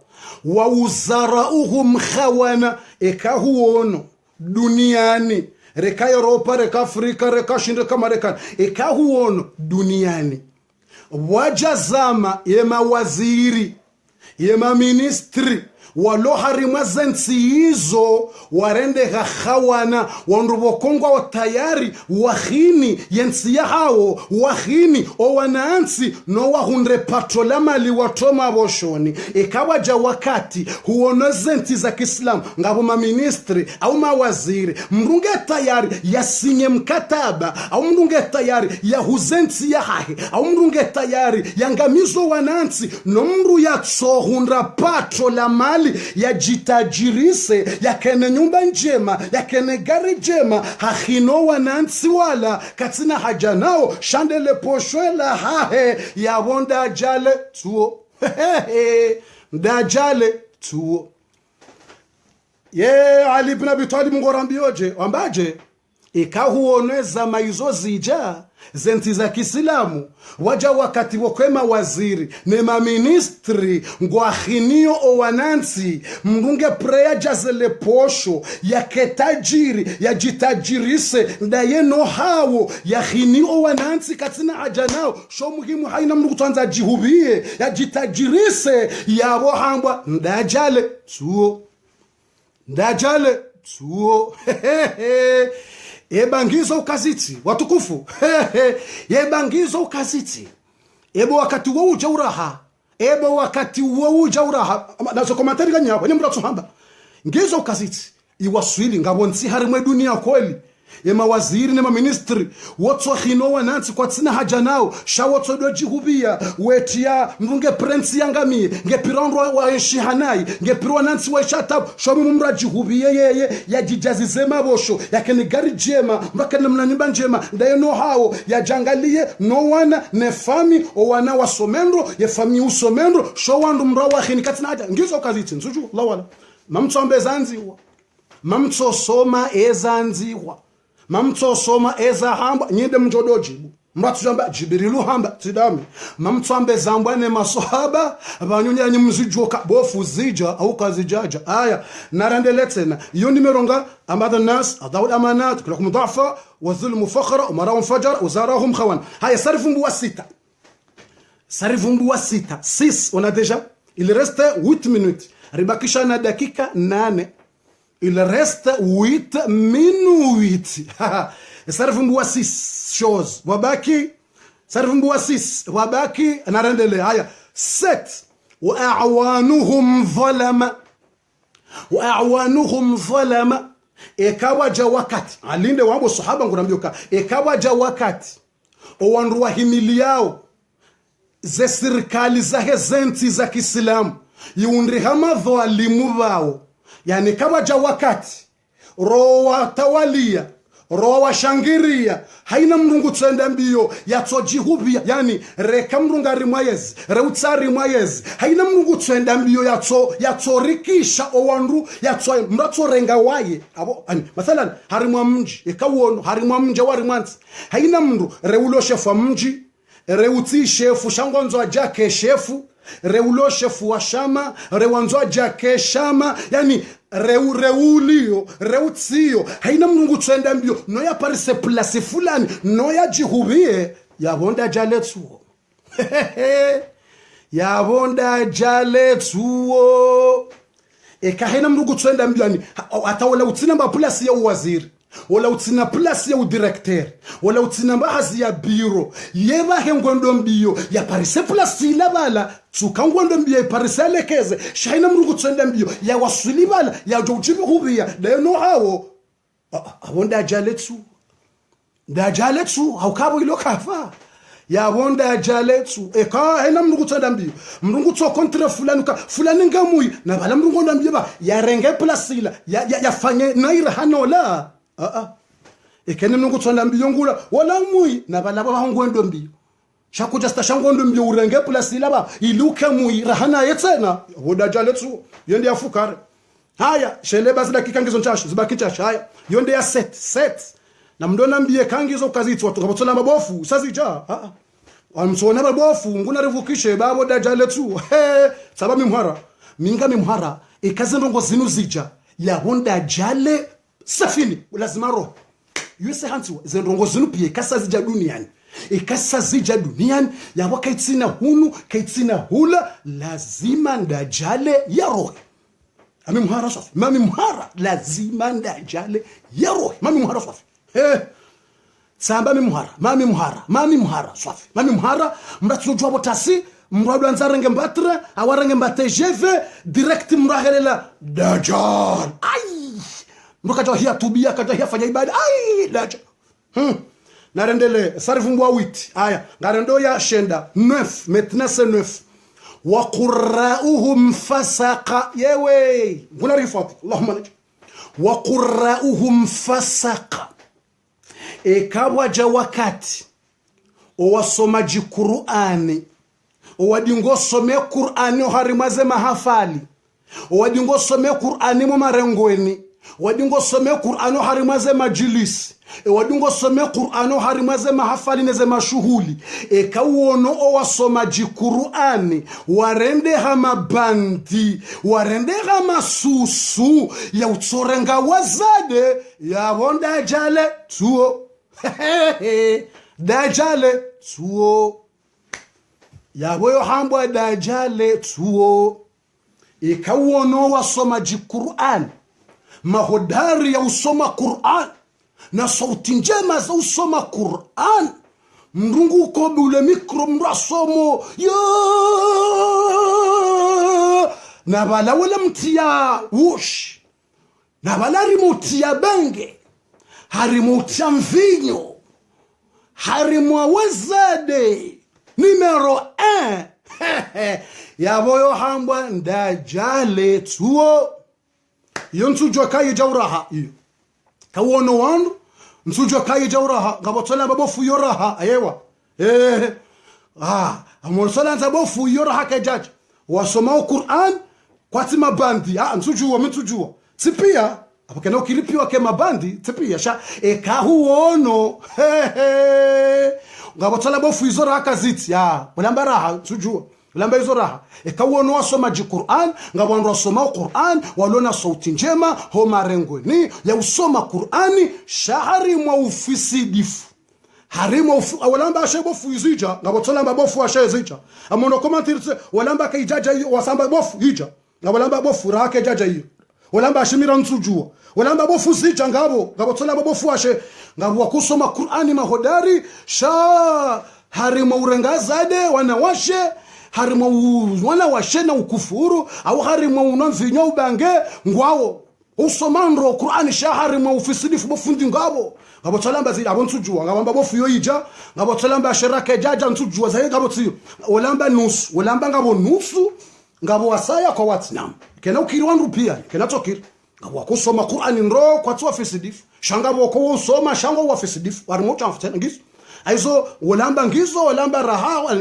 wa uzarauhum khawana ekahuono duniani reka Europa reka Afrika reka shindika Marekani ekahuono duniani wajazama yema waziri yema ministri walo harimwa zensi hizo warende khawana wandubo kongwa wa tayari wahini yensi ya hao wahini o wanaansi no wahunre patrola mali watoma boshoni ikawaja wakati huono zenti za Kiislamu ngabo maministri au mawaziri mrunge tayari yasinye mkataba au mrunge tayari ya huzensi ya hahe au mrunge tayari yangamizo wanaansi no mru ya tsohunra patrola mali ya jitajirise ya kene nyumba njema ya kene gari jema hahino wanansi wala katina haja nao shandele poshwela hahe ya wonda jale tuo ndajale tuo ye Ali ibn Abi Talib ngorambioje wambaje ikahuoneza maizo zija zenti za Kiislamu waja wakati wakwema waziri nema ministri ngwahinio o wanansi mrunge preya jazele posho ya ketajiri ya jitajirise ndayeno hawo ya hinio wanansi katina ajanao sho muhimu haina mndu kutanza jihubie ya jitajirise ya bohambwa ndajale tuo ebangizo ukaziti watukufu ebangizo ukaziti ebo wakati wo ujauraha ebo wakati wo ujauraha nazo komentari ganya wanye mratu hamba ngizo ukaziti iwaswili ngabonsi harimwe dunia kweli ya mawaziri na maministri wotso khino wanansi kwa tsina haja nao shawotso dojihubia wetia mrunge prince yangamie ngepirondro wa shihanai ngepirwa nansi wa shatab shomi mumrajihubia yeye ya jijazi zema bosho yakeni gari jema mpaka namnanyumba njema ndaye no hao ya jangalie no wana ne fami o wana wasomendro ye fami usomendro sho wandu mrawa khini katsina haja ngizo kazitsi nzuju lawala mamtsombe zanziwa mamtsosoma ezanziwa mamtsosoma ezahamba nyinde mjodojibu mratujamba jibirilu hamba tidame mamtsombe zambwa ne masohaba abanyunya nyumzijoka bofu zija au kazijaja aya narandeletena iyo nimeronga amada nas adawul amanat kulakum dhafa wa dhulmu fakhra umarahum fajar uzarahum khawan haya sarifumbu wa sita 6 on a déjà il reste 8 minutes ribakisha na dakika 8 il reste 8 minutes. Sarifumbu 6 choses. Wabaki. Sarifumbu 6. Wabaki. Narendele. Haya. 7. Wa'awanuhum dhalama. Wa'awanuhum dhalama. Ekawaja wakati. Alinde wambo sahaba ngunambioka. Ekawaja wakati. Owanru wahimili yao. Ze sirikali za hezenti za Kiislamu. Yundri hama dhalimu wao. Yani kama wakati roa tawalia roa shangiria haina mrungu tsenda mbio yatsojihubia yani reka mrunga rimwayezi reutsari mwayezi haina mrungu tsenda mbio yatsorikisha owandu yatso mratsorenga waye abo mathalan harimwa mji ekawono harimwa mji wari mwanzi haina mndu reulo shefu mji reutsi shefu shangonzo ajake shefu reulo shefu wa shama rewanzo jake shama yani reulio reutsio haina mnungu tsenda mbio no ya parise place fulani no ya jihubie yabonda jaletsuo yabonda jaletsuo ekahena mnungu tsenda mbio yani atawala utsina ba place ya waziri wala utsina place ya udirecteur wala utsina bahazi ya biro yeba hengondo mbio ya parise place ilabala tsukangondo mbio ya parise lekeze shaina mrugu tsenda mbio ya wasulibala ya jojibu hubia da no hawo abonda jaletsu da jaletsu haukabo ilokafa ya bonda jaletsu eka haina mrugu tsenda mbio mrugu tso contre fulani ngamui na bala mrugu ndo mbio ba ya renge place ila ya fanye naira hanola ekene mnungu tsonda mbio ngula wala mui na balaba bahongwendo mbio shakuja sta shangondo mbio urenge place laba iluke mui rahana yetsena hoda jaletsu yende ya fukare haya shele basi dakika ngizo nchashu zibaki chashu haya yonde ya set na mndona mbie kangizo kazitsu watu kabotsona mabofu sazija amsona mabofu nguna revukishe babo da jaletsu sababu mhara minga mhara ikazendongo zinu zija ya honda jale safini lazima roho yuse hantu zendongo zinu pie kasazija duniani ikasazija duniani ya wakaitsina hunu kaitsina hula lazima ndajale ya roho ami mhara safi mami mhara lazima ndajale ya roho mami mhara safi samba mami mhara safi mami mhara mratsujwa botasi mradu anzarenge mbatre awarenge mbate jeve direct mrahelela dajal ai mrukaja hiya tubia kaja hiya fanya ibada ai daja narendele sarifumbu 8 aya ngarendo ya shenda 9 maintenant c'est 9 wa qurra'uhum fasaqa yewe nguna rifati allahumma lak wa qurra'uhum fasaqa ekawaja wakati owasomaji Qur'ani owadingosome Qur'ani harimaze mahafali owadingosome Qur'ani mu marengweni wadingosome Qur'ani harimaze majilisi wadingosome Qur'ani harimaze mahafali neze mashuhuli ekawuono owasomaji Qur'ani warende hama bandi warende hama susu ya utsorenga wazade ya bonda jale tuo dajale tuo yaboyo hambwa dajale tuo ikawuono wasomaji Qur'an mahodari ya usoma Qur'an na sauti njema za usoma Qur'an mrungu ko bule mikro mrasomo ya na bala wala mtia wush na bala remote ya bange harimo chamvinyo, harimo wezade, numero 1, yaboyo hambwa ndajale tuo, iyo nsujwa kayi jawraha, iyo. Kawono wandu, nsujwa kayi jawraha, gabotola babofu yoraha, ayewa. Amosola nzabofu yoraha kejaji. Wasoma Qur'an, kwa ti mabandi, nsujwa, mtujwa. Tipia, apakena ukilipiwa ke mabandi, tipia, sha, kahuono, gabotola bofu yoraha kaziti, ulamba raha, nsujwa. Ulamba hizo raha. Kawono wasoma Qur'an, ngawandu wasoma Qur'an, walona sauti njema, homa rengweni, ya usoma Qur'ani, shahari mwa ufisidifu. Harimo walamba ashe bofu izija, ngabotolamba bofu ashe izija. Amono komantirse, walamba kaijaja hiyo, wasamba bofu hija. Ngawalamba bofu rake jaja hiyo. Walamba ashimira nsujua. Walamba bofu zija ngabo, ngabotolamba bofu ashe. Ngabu wakusoma Qur'ani mahodari, harimo urengazade, wanawashe, harimo wanawashe na ukufuru, au harimo unamvinyo ubange, ngwao. Usomandro Qur'ani harimo ufisidifu bofundi ngabo. Ngabotolamba zili abontujua, ngabamba bofu yoija, ngabotolamba sherake jaja ntujua zaye ngabotiyo. Olamba nusu, olamba ngabo nusu, ngabo wasaya kwa watinam. Kena ukiriwandu pia, kena tokiri. Ngabo wakusoma Qur'ani nro kwa tuwa fisidifu. Shangabo kwa usoma, shango wa fisidifu. Warimocha mfutena ngizo. Aizo, olamba ngizo, olamba raha,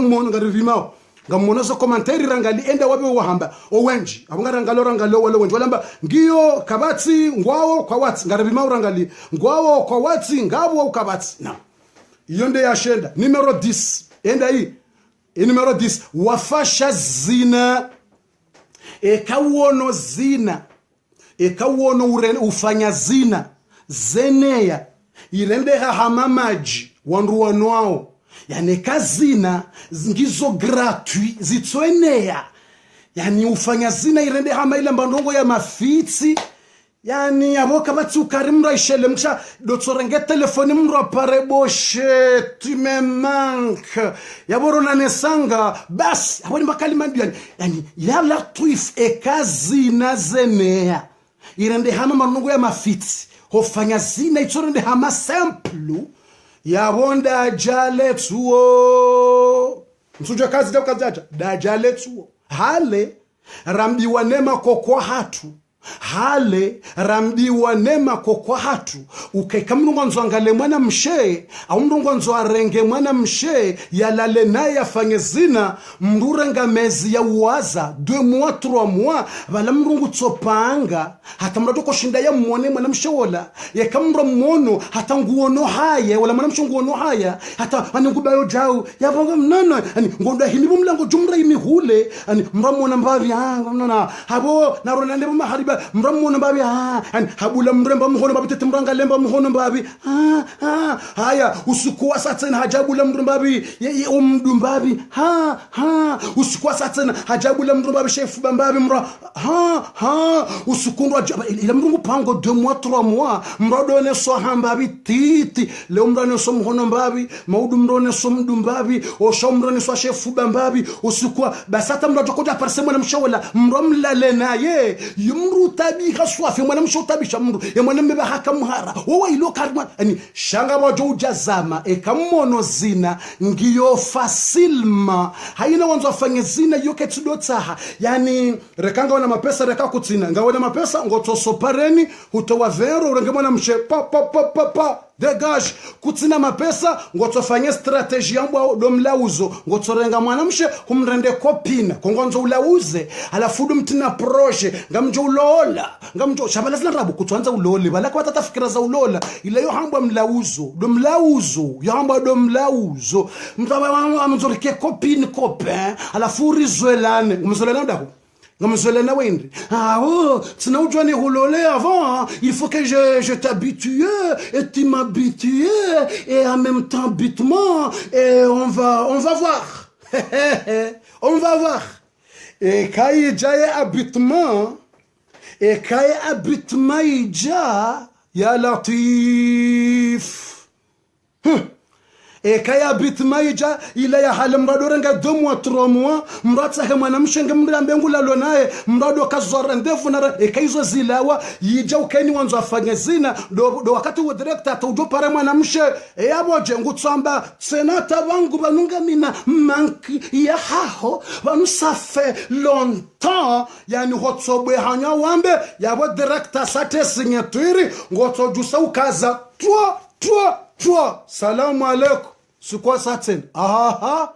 ngaririvimao. Ngamuonazo komanteri rangali enda wabe wahamba owenji abanga rangalo wale wenji walamba ngiyo kabati ngwao kwa wati ngarabima rangali ngwao kwa wati ngabo au kabati na yonde ya shenda numero 10 enda hii numero 10 wafasha zina kawono zina kawono ufanya zina zenea irende hamamaji wandu wanwao yani kazina ngizo gratuit zitwenea yani ufanya zina irende hama ile mbandongo ya mafitsi yani aboka batu karimra ishele mksha dotorenge telefoni mro pare boshe tu me manque yaboro na nesanga bas aboni makalima yani ya la tuif kazina zenea irende hama mbandongo ya mafitsi hofanya zina itorende hama simple yabonda jale tuo msujwa kazi jau kazaja da jale tuo hale rambiwa nema kokwa hatu hale rambiwa nema kokwa hatu ukaika mrungo nzoangale mwana mshe au mrungo nzoarenge mwana mshe yalale naye afanye zina mrurenga mezi ya uwaza 2 mois 3 mois bala mrungu tsopanga hata mrado koshinda ya mwone mwana mshe wala yakamro mmono hata nguono haya wala mwana mshe nguono haya hata anigubayo jau yabonga mnono ani ngonda himibu mlango jumra imihule ani mramona mbavi mnona habo narona ndebo mahariba mramona mbavi ani habula mremba mhono mbavi tetemranga lemba mhono mbavi haya usikuwa satena hajabula mrembavi umdumbavi usikuwa satena hajabula mrembavi chef bambavi mra usukundwa ila mrungu pango 2 mois 3 mois mradone so hambavi titi le umrane so mhono mbavi maudu mrone so mdumbavi oshamrone so chef bambavi usikuwa basata mrato koja parsemo na mshawala mramlale naye yumru tabi khaswafi mwana mshotabisha mru ya mwana mbeba hakamhara wowe ilo karma ani shanga wajo ujazama kamono zina ngiyo fasilma haina wanzo afanye zina yoke tudotsaha yani rekanga wana mapesa reka kutina ngawana mapesa ngotoso pareni hutowa vero urengemona mshe pa degage kutina mapesa ngotofanye strategy yambo domlauzo ngotorenga mwanamshe humrende kopina kongonzo ulauze alafudu mtina proje ngamjo ulola ngamjo shabalazina rabu kutwanza ulole balaka watatafikira za ulola ile yo hamba mlauzo domlauzo yo hamba domlauzo mtaba amzorike kopine copain alafu rizwelane umzolana ndako ngamzolana wendi tina ujwani hulole avant il faut que je t'habitue et tu m'habitues et en même temps habitement et on va voir on va voir et kai jaye habitement et kai habitement ija ya latif kaya bitmaija ila ya hale mrado renga 2 mois 3 mois mrata he mwana mshenge mrambe ngulalo naye mrado kazora ndefu na kaizo zilawa yija ukeni wanzo afanye zina do wakati wa director ataujo pare mwana mshe yabo jengu tsamba senata wangu banunga mina manki ya haho banu safe longtemps yani hotsobwe hanya wambe yabo director sate signature ngoto jusa ukaza toi salamu alaikum sukwa saten aha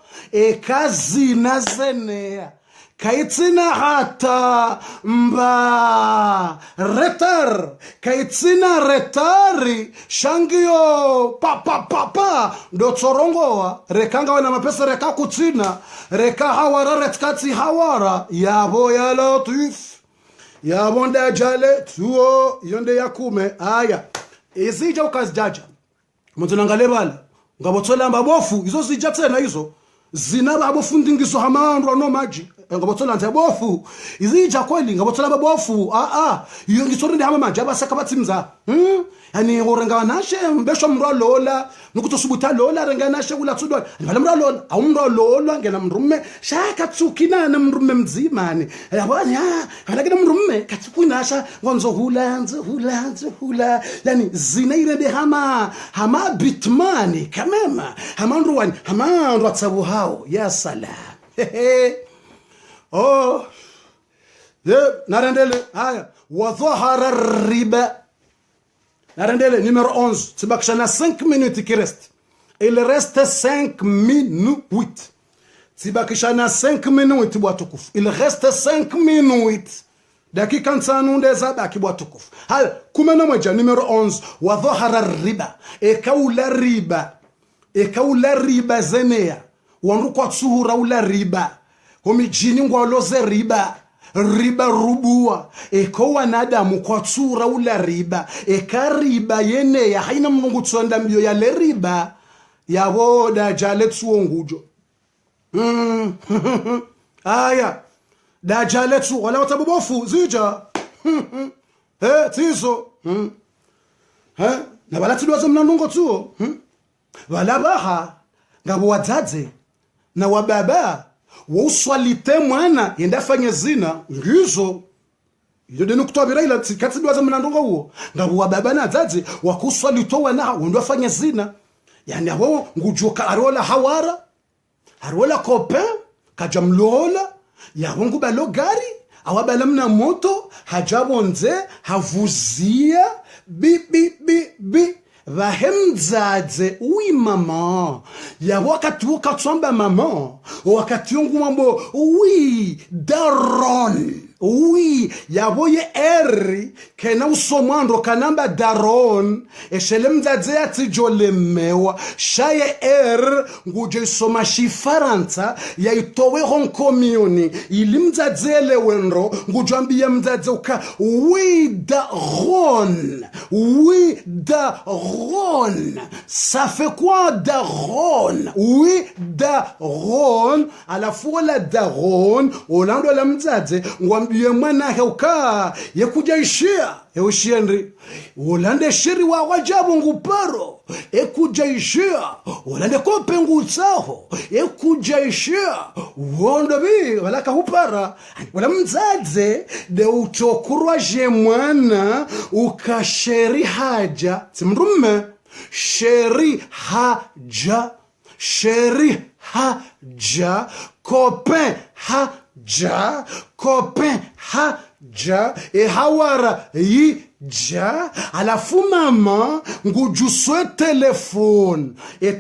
kazi nazenea kaitina hata mba retar kaitina retari shangio pa ndo tsorongoa rekanga wana mapesa reka kutina reka hawara retkati hawara yabo ya latif yabo ndajale tuo yonde yakume aya izija ukazijaja mtu nangale bala ngabotsola mbabofu izo zija tena izo zina babofu ndingiso hamandu no maji ngabotsola ntabofu izija kweli ngabotsola babofu iyo ngisori ndi hama maji abasaka batsimza yani ngorenga nashe mbesho mrolola nukutosubuta lola renga nashe kula tsudwa bala mrolola awumrolola ngena mrume shaka tsukina na mrume mzimani yabona halakina mrume katsukunasha ngonzo hula yani zina irede hama bitmani kamema hamandu atsabu hao ya salam narendele haya wadhahara riba narendele numéro 11 tibakishana 5 minutes qui reste il reste 5 minutes tibakishana 5 minutes bwatukufu il reste 5 minutes dakika 5 ndeza baki bwatukufu haya 11 numéro 11 wadhahara riba ekaula riba zenea wandu kwa tsuhura ula riba homijini ngwaloze riba rubua eko wanadamu kwa tsura ula riba riba yene ya haina mnungu tsonda mbio ya le riba ya woda jale tsuo ngujo aya da jale tsuo wala watabubofu zija tizo na wala tidwazo mnanungo tsuo wala baha ngabo wadzadze na wababa wuswalite mwana yenda fanya zina ngizo iyo denu kutwabira ila katsidwaza mnandongo huo ngabo wababa na dzadze wakuswalito wana wendo fanya zina yani abo ngujoka arola hawara arola kope kajamlola ya wangu balo gari awabala mna moto hajabonze havuzia bi vahemdzadze ui mama ya wakati ukatsomba mama wakati yungu mambo ui daron ui yaboye eri kena usomando kanamba daron eshele mdzadze atijolemewa shaye nguje soma shifaransa ya itowe hon commune ili mdzadzele wenro ngujambia mdzadze uka ui daron ça fait quoi daron oui daron à la fois la daron olando la mdzadze ngwambie mwana heuka yekuja ishia eushiendi olande shiri wa wajabu nguparo ekuja ishia olande kope ngutsaho ekuja ishia wondo bi wala kahupara wala mdzadze de utokurwa je mwana ukasheri haja simrume sheri haja copain haja hawara yija alafu mama ngujuswe telefone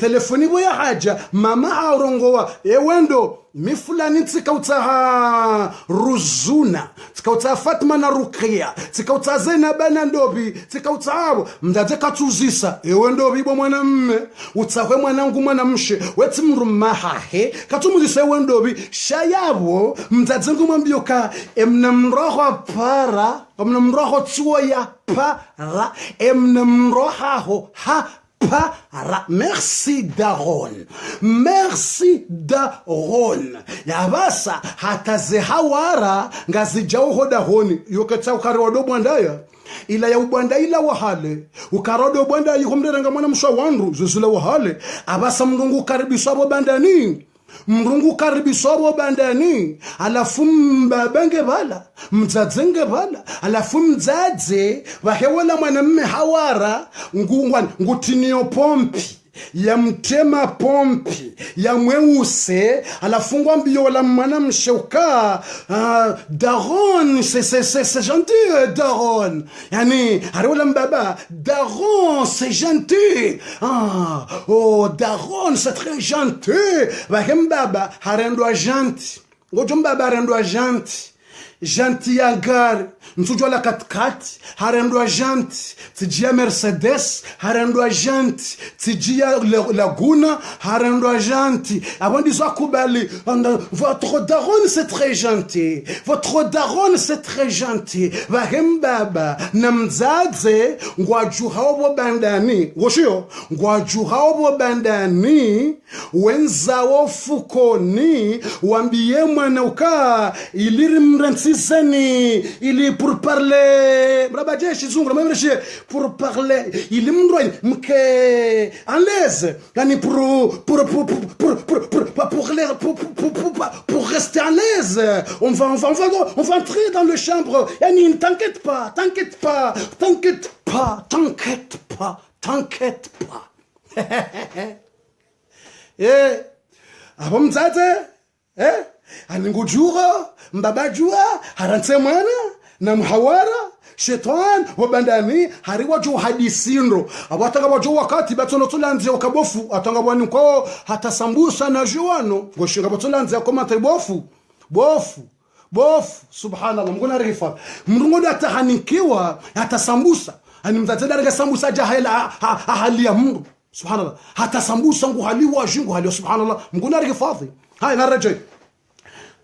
telefoni boya haja mama aurongowa wendo mifulani tsikauta ruzuna tsikauta Fatma na Rukia tsikauta Zainaba na Ndobi tsikauta abo mdadze katuzisa ndobi bo mwana mme utsakwe mwanangu mwana mshe weti mrumahahe katumuzisa ndobi shayabo mdadze ngumambioka emnamroho para emnamroho tsuoya para emnamroho ha para. Merci Daron. Merci Daron. Yabasa hataze hawara ngazijao hodahoni. Yoketa ukari wadobu andaya. ila ya ubanda ila wahale ukarode ubanda yihomrenga mwana mshwa wandu zuzula wahale abasa mrungu karibiswa abo bandani mrungu karibiswa abo bandani alafu mbabenge bala mdzadzenge bala alafu mdzadze bahewala mwanamme hawara ngutinio pompi ya mtema pompi ya mweuse alafungwa mbio wala mwana msheuka daron c'est gentil daron yani harewala mbaba daron c'est gentil oh daron c'est très gentil bahem baba harendwa gentil ngojo mbaba harendwa gentil gentil ya gari msujwa la katikati harendwa janti tijia Mercedes harendwa janti tijia Laguna harendwa janti abondizo akubali votre daronne c'est très gentil votre daronne c'est très gentil bahembaba namzadze ngwajuhaobo bandani ngoshio ngwajuhaobo bandani wenzao fukoni wambie mwana uka iliri mrensiseni ili pour parler pour parler il est mke en l'aise yani pour rester en l'aise on va entrer dans le chambre yani t'inquiète pas eh abom zate aningujura mbabajua harantse mwana na mhawara shetan wabandani hariwa jo hadisindo abatanga bajo wakati batono tulanze okabofu atanga bwani ko hata sambusa na joano ngoshinga batolanze komata bofu subhanallah mngona rifa mrungoda atahanikiwa hata sambusa ani mtatenda rega sambusa jahila halia mungu subhanallah hata sambusa ngo haliwa jingo haliwa subhanallah mngona rifa fadhi hai naraje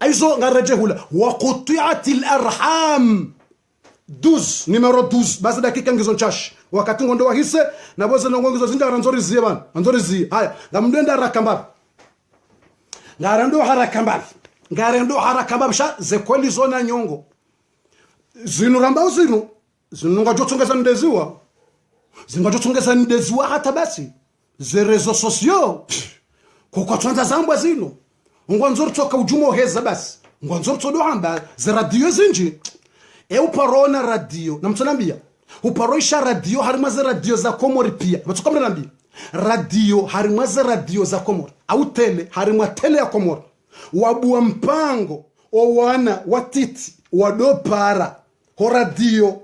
aizo ngaraje hula wa quti'atil arham 12 numero 12 basi dakika ngizo nchashi wakati ngondo wahise na boze nongongizo zinda ranzori ziye bana ranzori ziye haya ngamndenda rakamba ngarendo harakamba sha zekweli zona nyongo zinu ramba uzinu ngajotsongeza ndeziwa zingajotsongeza ndeziwa hata basi ze rezo sosio kwa twanza zambwa zinu ngwanzoro toka ujumo heza basi ngwanzoro todohamba ze radio zinji uparona radio namtsanambia uparoisha radio harimaze radio za Komori pia batsukamranambia radio harimaze radio za Komori au tele harimwa tele ya Komori wabua mpango owana watiti wadopara ho radio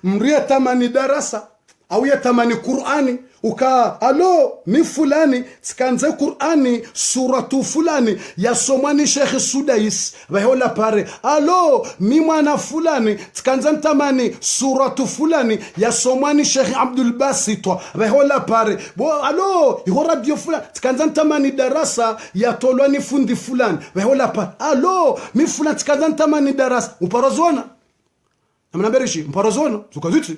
mria tamani darasa au ya tamani Qur'ani uka alo mi fulani sikanze Qur'ani suratu fulani ya somani Sheikh Sudais bahola pare alo mi mwana fulani sikanze tamani suratu fulani ya somani Sheikh Abdul Basit bahola pare bo alo yo radio fulani sikanze tamani darasa ya tolwani fundi fulani bahola pare alo mi fulani sikanze tamani darasa uparozona amnaberishi uparozona zukaziti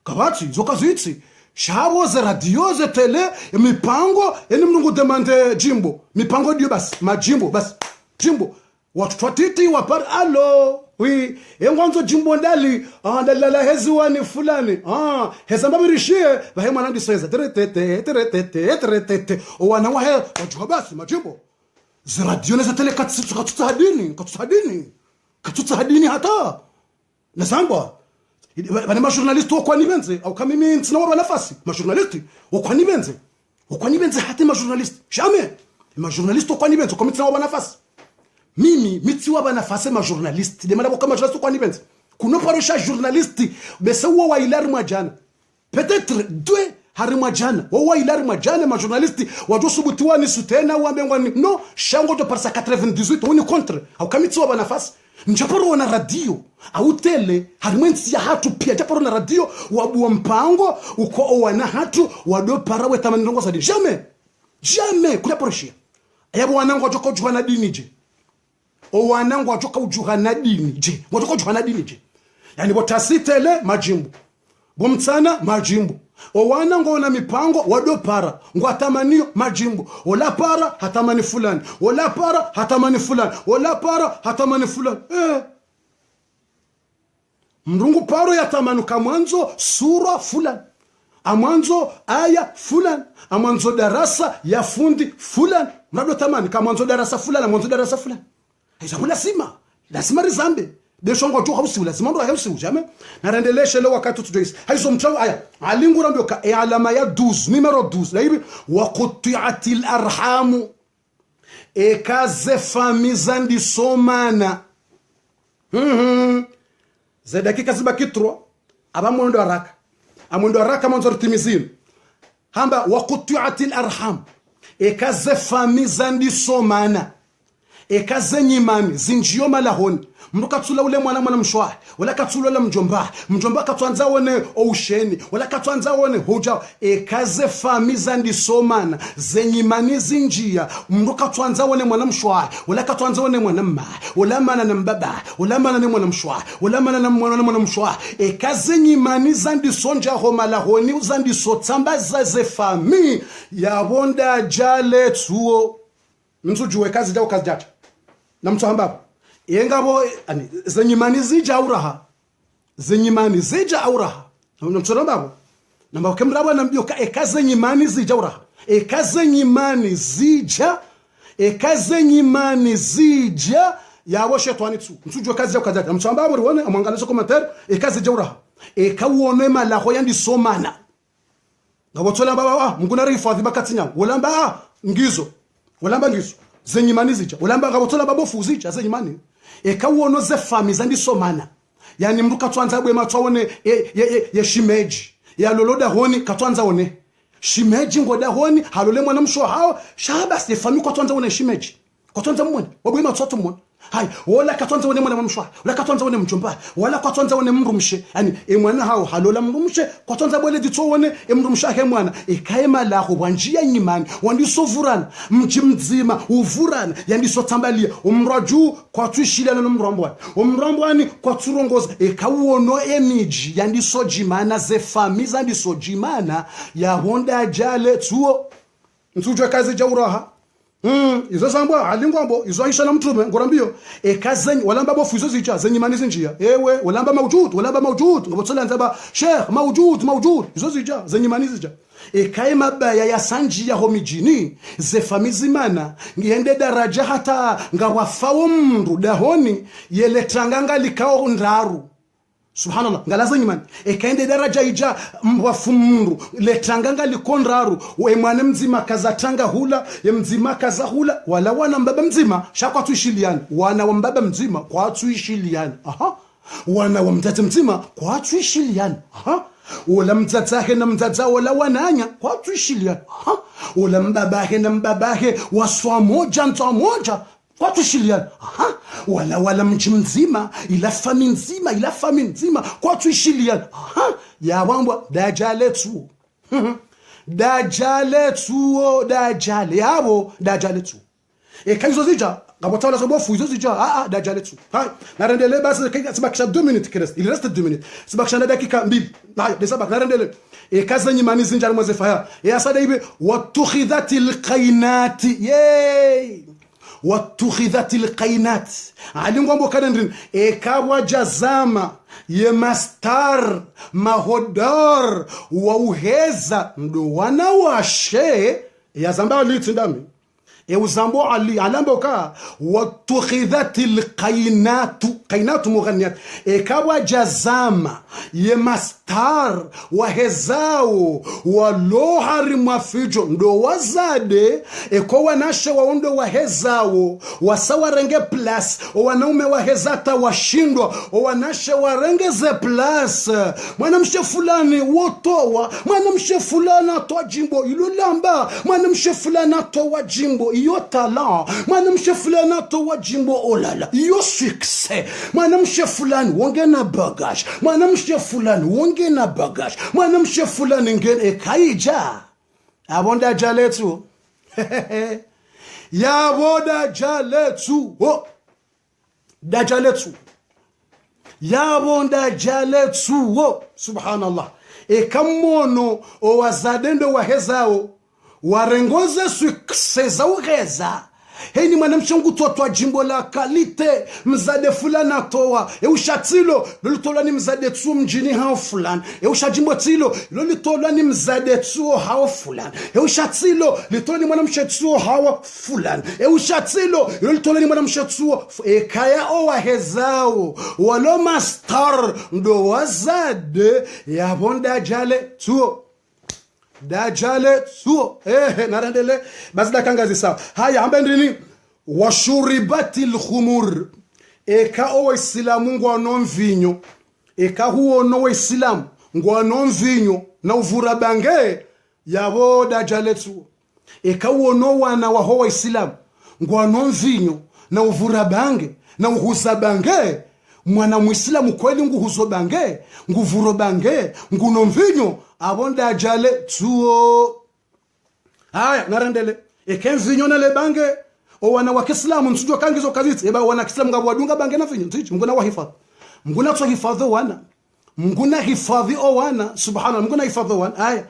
kabati zukaziti shabo za radio za tele mipango eni mnungu demande jimbo mipango dio basi majimbo basi jimbo watu twatiti wapar alo wi engwanzo jimbo ndali ndalala heziwani fulani heza mbabirishie bahema nandi seza terete wana wahe wajua basi majimbo za radio za tele katutsa hadini hata na samba bana majournaliste okwani benze au kama mimi ntsina waba nafasi majournaliste okwani benze hata majournaliste jamais majournaliste okwani benze kama ntsina waba nafasi mimi mitsi waba nafasi majournaliste de malabo kama journaliste okwani benze kuno parosha journaliste bese wa ilar majana peut-être deux harima jana wa ilar majana majournaliste wajosubutiwa ni sutena wambengwa no shango to parsa 98 oni contre au kama mitsi waba nafasi njaparo na radio au tele harimwensi ya hatu pia japaro na radio wabu mpango uko wana hatu wado para we tamani ndongo sadi jamais kuna poroshia ayabo wanangu wajoka ujuhana dini je o wanangu wajoka ujuhana dini je wajoka ujuhana dini je yani botasi tele majimbo bomtsana majimbo o wanangu na mipango wado para ngwatamanio majimbo ola para hatamani fulani ola para hatamani fulani ola para hatamani fulani mrungu paro yatamanuka mwanzo sura fulani, amwanzo aya fulani, amwanzo darasa ya fundi fulani, mrado tamani kama mwanzo darasa fulani, mwanzo darasa fulani. Hizo lazima rizambe deshongo tu hausi lazima ndo hausi ujame na rendeleshe leo wakati tudois hizo mchao aya alingura ndio ka alama ya 12 numero 12 la hivi wa quti'atil arham ekaze famiza ndi somana za dakika zibaki 3 abamwendo haraka amwendo haraka mwanzo rutimizini hamba wa quti'atil arham ekaze famiza ndi somana ekaze nyimani zinjio malahoni mndu katsula ule mwana mshwa wala katsula ule mjomba katwanza wone ousheni wala katwanza wone hoja ekaze famiza ndi somana zenyimani zinjia mndu katwanza wone mwana mshwa wala katwanza wone mwana mma wala mana na mbaba wala mana na mwana mshwa wala mana na mwana mshwa ekaze nyimani zandi sonja ho malahoni uzandi sotsamba za fami ya bonda jale tuo mnzujuwe kazi jao kazi jacha na mtu hamba yengabo ani zenyimani zija auraha zenyimani zija auraha na mtu hamba namba kemraba na mbio ka ekaze nyimani zija auraha ekaze nyimani zija yabo shetani tu mtujwe kazi jao kazi jacha mtu hamba rione amwangalizo commentaire ekaze jija auraha ekawone malaho yandi somana ngabo tola baba mnguna rifadhi bakatinya wolamba ngizo zenyimani zija ulamba ngabotola babofu zija zenyimani ekawuono ze fami zandi somana yani mndu katwanza bwe matwone ye shimeji ya loloda honi katwanza one shimeji ngoda honi halole mwana msho hao shaba se fami katwanza one shimeji katwanza mwana wabwe matsoto mwana hai wala katwanza one mwana mshwa wala katwanza one mjomba wala katwanza one mrumshe yani mwana hao halola mrumshe katwanza bwele ditwone mrumsha he mwana ekaema laho wanjia nyimani wandisovurana mji mzima uvurana yandisotambalia umraju kwa twishilana umrambwani kwa turongoza ekawuono emiji yandisojimana ze famiza yandisojimana ya honda jale tuo ntujwe kazi jauraha izo sambwa alingwambo izo aisha na mtume ngorambio ekazenyi walamba bofu izo zicha zenyimani zinjia ewe walamba mawjud ngobotsola nzaba sheikh mawjud izo zicha zenyimani zicha ekaima baya ya sanji ya homijini ze famizimana ngiende daraja hata ngawafawo mndu dahoni yeletanganga likao ndaru subhanallah ngalaza nyimani ekaende daraja ija mwafumundu letanganga likondraru we mwana mzima kazatanga hula ye mzima kaza hula wala wana mbaba mzima shakwa tuishiliani wana wa mbaba mzima kwa tuishiliani wana wa mtata mzima kwa tuishiliani wala mtatahe na mtata wala wananya kwa tuishiliani wala mbabahe na mbabahe waswa moja nta moja kwa tuishiliani wala mji mzima ila fami nzima kwa tuishiliani ya wambwa dajaletu dajale yabo dajaletu kaizo zija ngabotala sobofu izo zija dajaletu na rendele basi sibakisha 2 minutes kres il reste 2 minutes sibakisha na dakika 2 desaba na rendele kaza nyimani zinja mwaze faya asada ibe watukhidhatil qainati watukhidhatil qainat alingwambo kadandrin ekawa jazama ye mastar mahodar wa uheza ndo wana washe ya zamba litindami uzambo ali alamba ka watukhidhatil qainatu mughaniyat ekawa jazama ye mastar wa hezao wa lohari mafijo ndo wazade eko wanashe waondo wa hezao wasawarenge plus wanaume wa hezata washindwa wanashe warengeze plus mwanamshe fulani wotowa mwanamshe fulani atoa jimbo ilolamba mwanamshe fulani atoa jimbo iyo tala mwanamshe fulani atoa jimbo olala iyo success mwanamshe fulani wongena bagage mwanamshe fulani wongena bagage mwanamshe fulani ngene kaija abonda jaletu yaboda jaletu dajaletu yabonda jaletu subhanallah kamono owazadendo wahezao warengoze success ugeza heni mwanamshangu totwa jimbo la kalite mzade fulana toa ushatilo lolitola ni mzade tu mjini hao fulani ushajimbo tilo lolitola ni mzade tu hao fulani ushatilo litola ni mwanamshe tu hao fulani ushatilo lolitola ni mwanamshe tu kaya owa hezao walo master ndo wazade ya bonda jale tu dajale tu narendele basi dakangazi sawa haya ambendrini washuribati alkhumur owa islamu ngwano mvinyo huo no islamu ngwano mvinyo na uvura bange yabo dajale tu huo no wana wa ho islamu ngwano mvinyo na uvura bange na uhuza bange mwana muislamu kweli nguhuzo bange nguvuro bange nguno mvinyo abonda ajale tuo haya narendele mvinyo na le bange o wana wa Kiislamu nsujo kangizo kaziti wana Kiislamu ngabo wadunga bange na vinyo ntichi mnguna wa hifadhi mnguna to hifadhi wana mnguna hifadhi o wana subhanallah mnguna hifadhi wana haya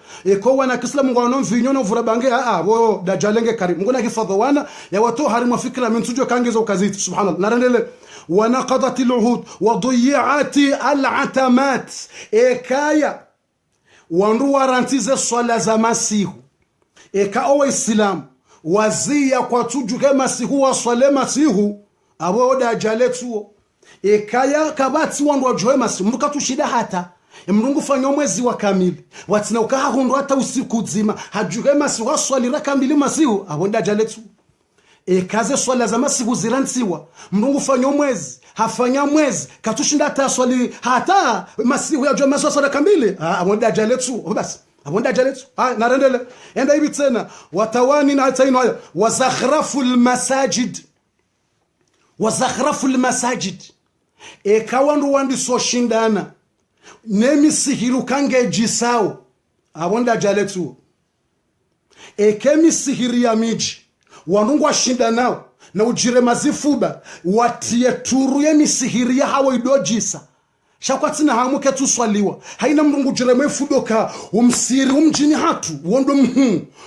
wana Kiislamu ngano mvinyo na uvura bange bo dajalenge karibu mnguna hifadhi wana ya watu harimu fikra nsujo kangizo kaziti subhanallah narendele ونقضت العهود وضيعت العتمات كايا wanruwa rantize swala za masihu owa islam wazia kwa tujuke masihu wa swale masihu abo dajale tuo kaya kabati wandu joe masihu mruka tushida hata mrungu fanyo mwezi wa kamili watina ukaha hundu hata usiku zima hajuke masihu wa swali rakamili masihu abo dajale tuo kaze swala za masihu zirantiwa mrungu fanyo mwezi hafanya mwezi katushinda hata swali hata masihu ya joma swala kamili abonda jaletu basi abonda jaletu narendele enda hivi tena watawani na hata ino wazakhrafu almasajid kawandu wandi so shindana nemi sihiru kange jisao abonda jaletu kemi sihiri ya miji wanungu washinda nao na ujire mazifuba watie turu ya misihiria hawa idojisa shakwatina hamuke tuswaliwa haina mrungu ujire mefudoka umsiri umjini hatu wondo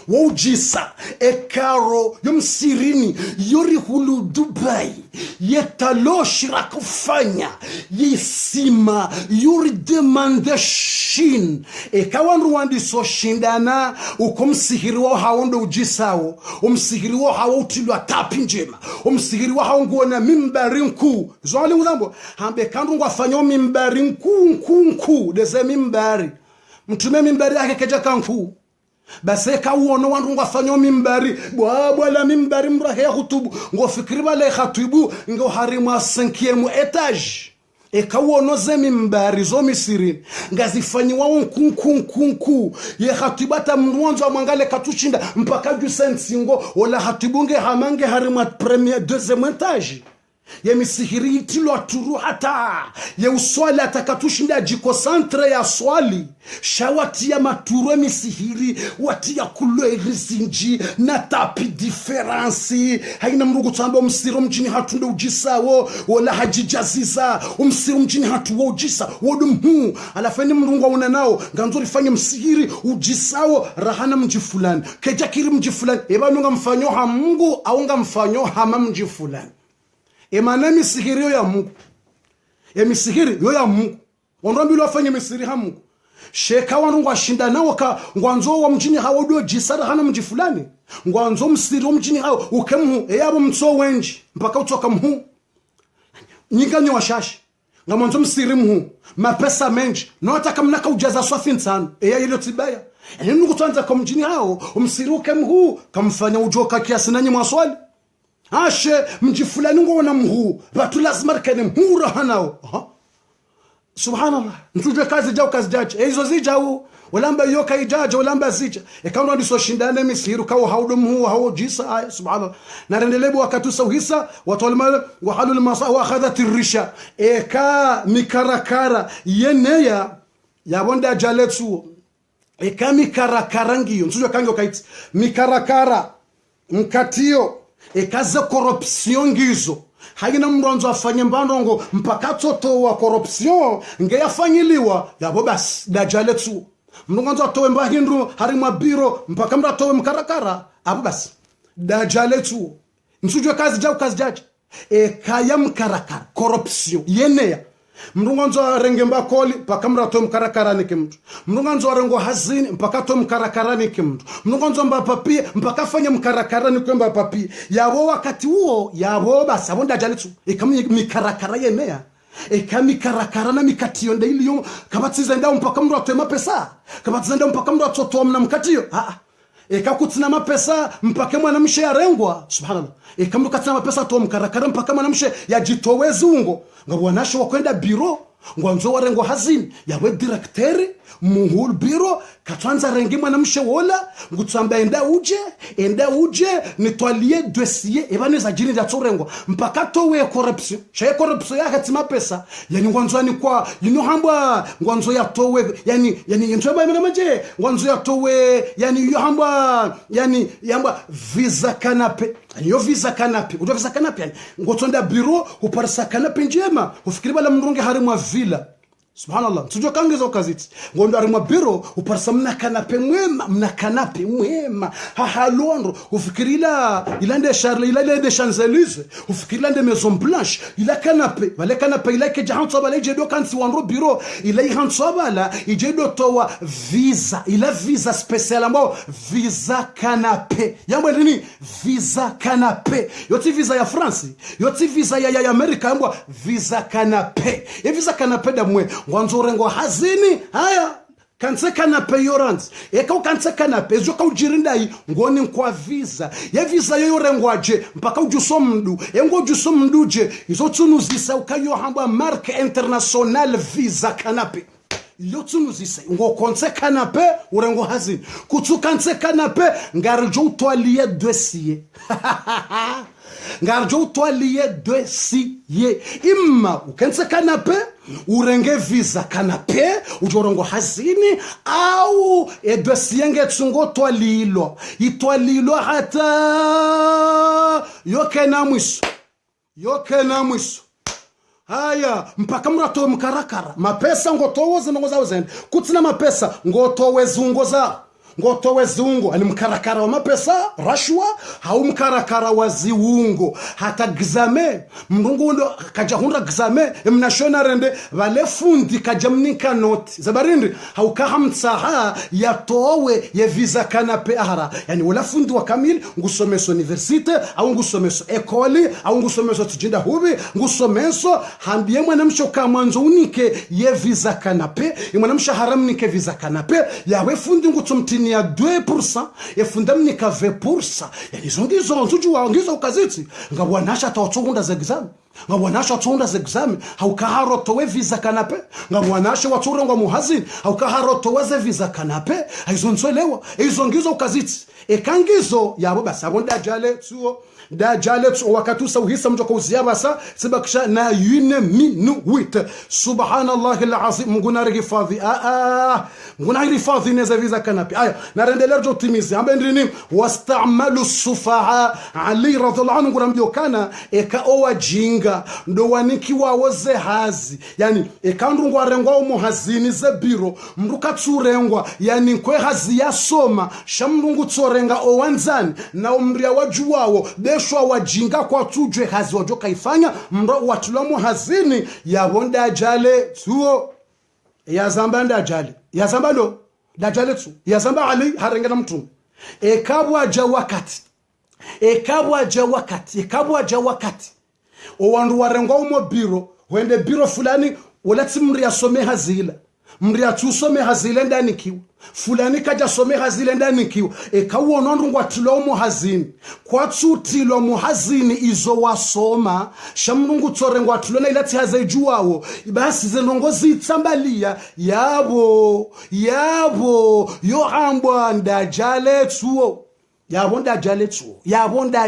wa ujisa ekaro yumsirini yori hulu Dubai yetaloshira kufanya yisima yuri demande shin kawanru wandi so shindana ukomsihiri wa hawondo ujisao umsihiri wa hawo utilwa tapi njema umsihiri wa hawo ngona mimbari nku zole uzambo hambe kandu ngwafanya mimbari nku dese mimbari mtume mimbari yake keja kanku base ka uono wandu ngwafanya mimbari bwa la mimbari mrahe hutubu ngofikiri bale khatubu ngo harima 5e etage uono ze mimbari zo misiri ngazifanyiwa nkunku ye khatibata mwanzo mwangale katushinda mpaka ju sensingo wala hatibunge hamange harima premier 2e etage ye misihiri itilo turu hata ye uswali atakatushinda jiko centre ya swali shawati ya maturu misihiri wati ya kulo irisinji na tapi difference haina mrugu tamba umsiro mjini hatunde ujisawo wala hajijaziza umsiro mjini hatu wa ujisa wodumu alafeni mrungu una nao nganzuri fanye msihiri ujisawo rahana mji fulani kejakiri mji fulani nunga mfanyo ha Mungu au nga mfanyo hama mji fulani emana misihiri yo ya Mungu misihiri yo ya Mungu wandambilo afanye misihiri ha Mungu sheka wandu ngwashinda nawo ngwanzo wa mjini hawo do jisara hana mji fulani ngwanzo msiri mjini hawo ukemhu yabo mtso wenji mpaka utoka mhu nyinganye washashi ngamanzo msiri mhu mapesa menji no ataka mnaka ujaza swafi nsano yilo tibaya nungu tuanza kwa mjini hawo umsiri ukemhu kamfanya ujoka kiasi nanyi maswali ashe mji fulani ngona mhu batu lazima kene mhura hanao subhanallah ntuje kazi jao kazi jaje hizo zijao walamba yoka ijaje walamba zija ekaona ndiso shindane misihiru kawo haudumu hawo jisa subhanallah narendelebu wakatusa uhisa watolma wa halul masa wa akhadhat ar-risha mikarakara yeneya yabonda jaletsu mikarakara ngiyo ntuje kango kaiti mikarakara mkatio kaza corruption ngizo haina mronzo afanye mbandongo mpaka toto wa corruption ngeyafanyiliwa yabo basi dajaletsu mronzo atowe mbahindu harima biro mpaka mratowe mkarakara abo basi dajaletsu msujwe kazi jaji kaya mkarakara corruption yenea mrunganzo renge mbakoli mpaka mrato mkarakarani kimtu mrunganzo rengo hazini mpaka to mkarakarani kimtu mrunganzo mbapapie mpaka fanya mkarakarani kwamba papie yabo wakati huo yabo basa bonda jalitsu ikamye mikarakara yenea karakara na mikatio ndeiliyo kabatiza ndao mpaka mrato mapesa kabatiza ndao mpaka mrato to mna mkatio kutina mapesa mpaka mwanamshe yarengwa subhanallah kamdu katina mapesa to mkarakara mpaka mwanamshe yajitowezi ungo ngabwanasho wakwenda biro ngwanzo warengo hazini yawe directeur muhul biro katwanza rengi mwanamshe wola ngutsamba enda uje nitwalie dossier ebaneza jini ya tsorengwa mpaka to we corruption ya katima pesa yani ngwanzo ni kwa hamba ngwanzo ya towe yani ntoba mena manje ngwanzo ya towe yani hamba yani yamba visa kanape yo visa kanape udo visa kanape yani ngotonda biro uparisa kanape njema ufikiri bala mndunge harimwa villa subhanallah tujo kangezo kaziti ngondo ari mabiro uparsa mna kanape mwema halondo ufikirila ilande Charles ilande Champs-Élysées ufikirila nde Maison Blanche ila kanape vale kanape ila ke jahanto bala jedo kansi wanro biro ila ihanto bala ijedo towa visa ila visa special ambao visa kanape yambo nini visa kanape yoti visa ya France yoti visa ya America ambao visa kanape visa kanape da mwe ngwanzo rengo hazini haya kanse kanape yorans kanse kanape ezo kaujirindai ngoni kwa visa ya visa yo rengo aje mpaka ujuso mdu ngo ujuso mduje izo tunuzisa ukayo hamba marque international visa kanape yotunuzisa ngo konse kanape urengo hazini kutukanse kanape ngarjo utwalie dossier ngarjo utwalie dossier imma ukense kanape urenge visa kanape ujorongo hazini au dossier ngetsungo itwalilo hata yokena mwiso haya mpaka mrato mkarakara mapesa ngotowoze ngo zende kutina mapesa ngotowezungo ani mkarakara wa mapesa rashwa hau mkarakara wa ziungo hata gzame mrungu ndo kaja hunda gzame mnashona rende vale fundi kaja mnika noti zabarindi hau kahamtsaha ya towe ye visa kanape ahara yani wala fundi wa kamil ngusomeso universite au ngusomeso ekoli au ngusomeso tujinda hubi ngusomeso hambie mwanamsho kamwanzo unike ye visa kanape mwanamsho haramnike visa kanape yawe fundi ngutsumtini ya 2% efundamni ka 20% yani zongizo nzuju waongiza ukaziti ngabwanasha tawtsunda za exam haukaharo towe visa kanape ngabwanasha waturengwa muhazini haukaharo towe visa kanape aizonsoelewa izongizo ukaziti ekangizo yabo basabonda jale tuo wakatusa uhisa mjoko uziabasa sibakisha na 1 minute subhanallah alazim mguna rifadhi neza visa kanape aya narendelea jotimizi ambe ndini wastamalu sufaha ali radhiallahu anhu nguramjokana owa jinga ndo waniki wawoze hazi yani ekandungwa rengwa umuhazini ze biro mruka tsurengwa yani nkwe hazi ya soma shamrungu tsorenga owanzani na umria waju wawo deshwa wajinga kwa tujwe hazi wajoka ifanya mro watulomu hazini yabonda ajale tuo yazamba ndajale yazamba lo dajale tu yazamba ali harengana mtu ekabwa wakati owandu warengwa umobiro wende biro fulani walati mria some hazila mria tusome hazile ndani kiwa fulani kaja some hazile ndani kiwa kawona ndungwa tilomo hazini kwa tsutilo muhazini izo wasoma shamnungu tsorengwa tilona ilati hazejuwawo basi zenongozi tsambalia yabo yohambwa ndajale tuo yabonda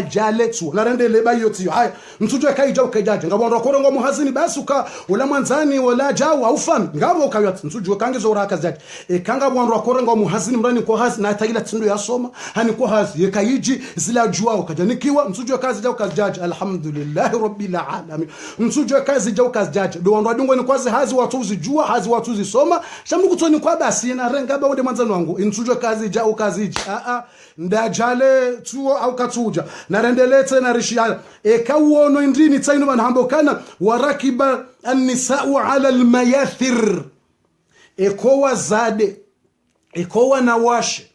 jale tu larendele bayoti haya mtujwe kaija ukajaje ngabonda korengo muhazini basuka ula mwanzani wala jawu aufan ngabo ukayat mtujwe kangizo uraka zake kanga bwandwa korengo muhazini mrani ko hazi na tagila tindo yasoma hani ko hazi yekayiji zila jua ukajanikiwa mtujwe kazi ja ukajaje alhamdulillah rabbil alamin mtujwe kazi ja ukajaje do wandwa dingwe ni kwazi hazi watuzi jua hazi watuzi soma shamu kutoni kwa basi na renga ba wende mwanzani wangu mtujwe kazi ja ukaziji ndajale jale tuo au katuja narendelete na rishia ekawuono indini tsaino banhambokana warakiba an-nisa'u 'ala al-mayathir ekowa zade ekowa na washe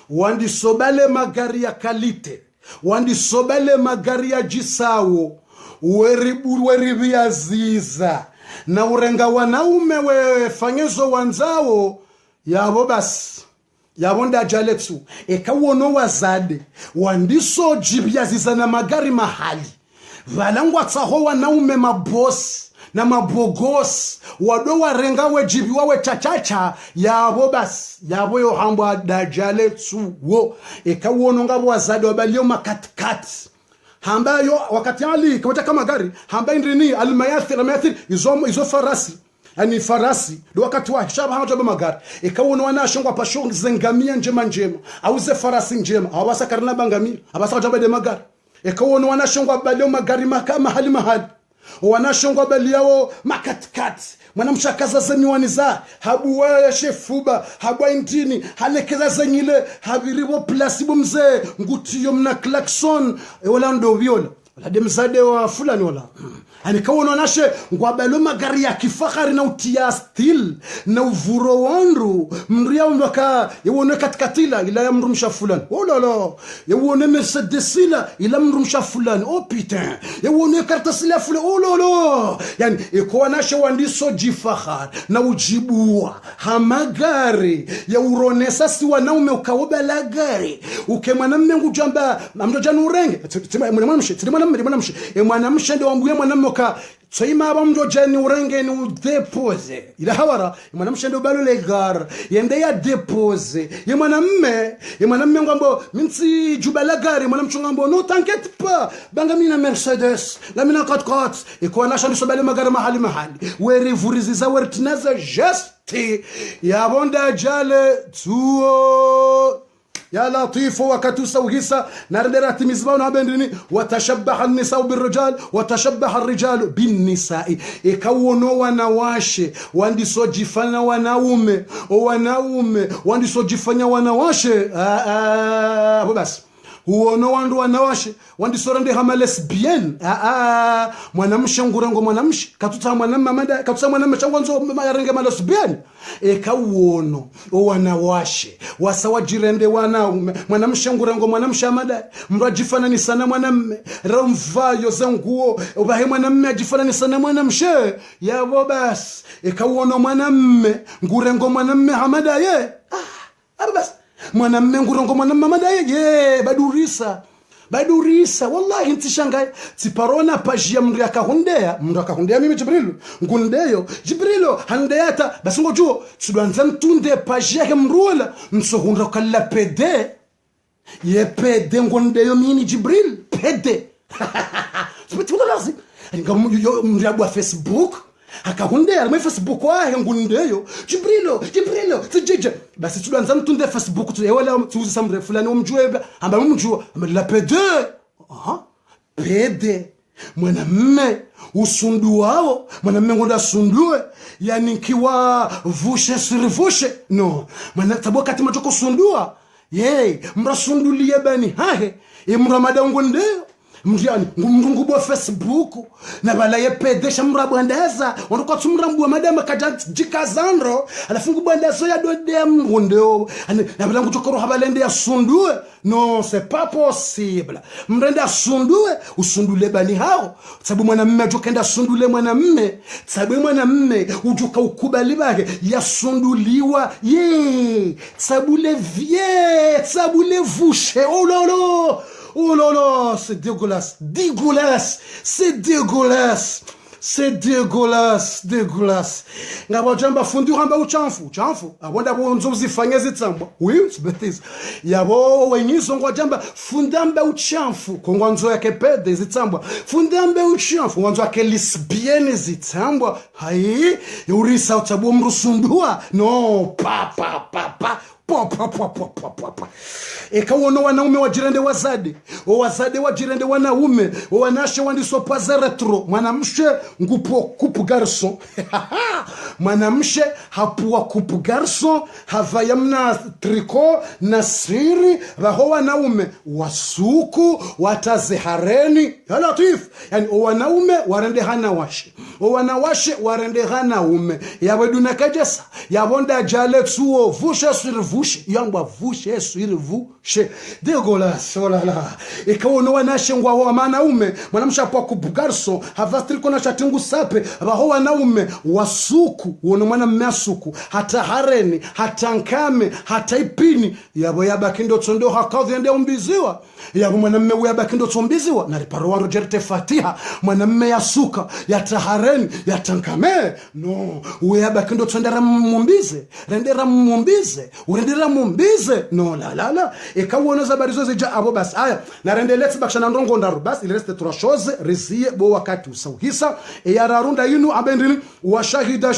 wandi sobale magari ya kalite wandi sobale magari ya jisawo weribia ziza na urenga wanaume wefanyezo wanzao yabo basi yabonda jaletsu ekawuono wazade wandiso jibia ziza na magari mahali valangwa tsaho wanaume mabosi na mabogos wado warenga wejibi wawe chachacha yabo basi yabo yo hambwa dajale tsuwo ekawuono ngabo wazade wabalio makatikati hambayo wakati ali kama gari hamba indrini almayathir izo farasi ani farasi do wakati wa shaba haja magari ekawuono wanashongwa pasho zengamia njema au ze farasi njema awasa karna bangamia abasa jaba de magari ekawuono wanashongwa balio magari mahali wanashongwa bali yao makatikati mwanamshakaza zemiwani za habuwa shefuba habuwa intini halekeza zenyile habiribo plasibo mzee ngutiyo mna klakson wala ndo viola wala demzade wa fulani wala anikawono wanashe ngwabalo magari ya kifahari na utia stil na uvuro wandu mria umwaka yewone katikatila ila ya mrumsha fulani ololo yewone mercedesila ila mrumsha fulani oh putain yewone kartasila fulani ololo yani iko wanashe wandiso jifahari na ujibua hamagari ya uronesa si wanaume ukawobala gari ukemwanamme ngujamba amdojanu urenge mwanamshe mwanamshe ndo wambuye mwanamme ka tsaima abamjo jani urenge ni depose ila hawara mwanamshe ndo balo legar yende ya depose mwanamme ngambo minsi jubala gari mwanamshe ngambo no t'inquiète pas banga mina Mercedes la mina 4x4 iko anasha ndisobale magari mahali weri vuriziza wertinaza gesti ya bonda jale tuo يا لطيف وكتسوهسا نردرات مزبان وبندني وتشبح النساء بالرجال وتشبح الرجال بالنساء يكونوا wanawashe wandi sojifanya wanaume wandi sojifanya wanawashe basi huono wandu wanawashe wandi sorande hama lesbienne mwanamshe ngurango mwanamshe katuta mwanamama katuta mwanamama changwanzo yarenge ma lesbienne ekawuono wanawashe wasawajirende wanaume mwanamshe ngurango mwanamshe amada mrajifana ni sana mwanamme ramvayo zanguo ubahe mwanamme ajifana ni sana mwanamshe yabo bas ekawuono mwanamme ngurango mwanamme hamada ye bas mwanamme ngurongo mwanamme ye badurisa wallahi ntishangaye tiparona pajia mndu akahundea mimi Jibrilo handeyata basi ngojuo tudwanza ntunde pajia ke mruola nsohunda kala pede ye pede ngondeyo mini Jibril pede sipetula lazi ngamu mndu abwa Facebook akahundea mwe Facebook wahe ngundeyo Jibrilo tijije basi tulanza mtunde Facebook tu wala tuuzi samre fulani umjue amba umjua la pede pede mwanamme usundu wao mwanamme ngonda sundue yani kiwa vushe sirvushe no mwana taboka tima joko sundua mrasundulie bani hahe imramada ngondeyo mriani ngumrungu bo Facebook na bala yepedesha mrabwandeza ondoka tumrambu madama jikazandro alafungu bwandezo ya dode mrondeo na bala ngutokoro habalende ya sundue non c'est pas possible mrenda sundue usundule bani hao sababu mwanamume ajokenda sundule mwanamume sababu mwanamume ujoka ukubali bake ya sunduliwa sababu le vie sababu le vouche oh là là, c'est dégueulasse. Ngabo jamba fundu hamba uchamfu. Abonda bonzo zifanye zitsamba. Oui, c'est bêtise. Yabo wenyizo ngwa jamba fundamba uchamfu. Kongwanzo yake pede zitsamba. Fundamba uchamfu. Ngwanzo yake lesbienne zitsamba. Hai, yurisa utabu mrusundua. No, pa. Ekawono wanaume wajirende wazade wajirende wanaume wanashe wandisopaze retro mwanamshe ngupo kupu garson mwanamshe hapuwa kupu garson havayamna triko na siri vaho wanaume wasuku wataze hareni halatif yani wanaume warende hana washe wanawashe warende hana ume yaweduna kajasa yawonda jale tuo vushe sur vushe yangwa vushe sur vushe dégueulasse oh là là ekawono wanashe ngwa wa manaume mwanamsha kwa kubugarso havastriko na shatingu sape abaho wanaume wasuku wono mwana mmasuku hata hareni hata nkame hata ipini yabo yabakindo tsondo hakadhi ende umbiziwa yabo mwanamme yabakindo tsombiziwa na riparo waro jerte fatiha mwanamme yasuka yata hareni yata nkame no yabakindo tsondera mumbize rendera mumbize urendera mumbize no la la la ekawono zabarizo zija abo bas aya na rendeletse bakshana ndongo ndaru bas il reste trois choses rizie bo wakati usauhisa yararunda yinu abendini washahida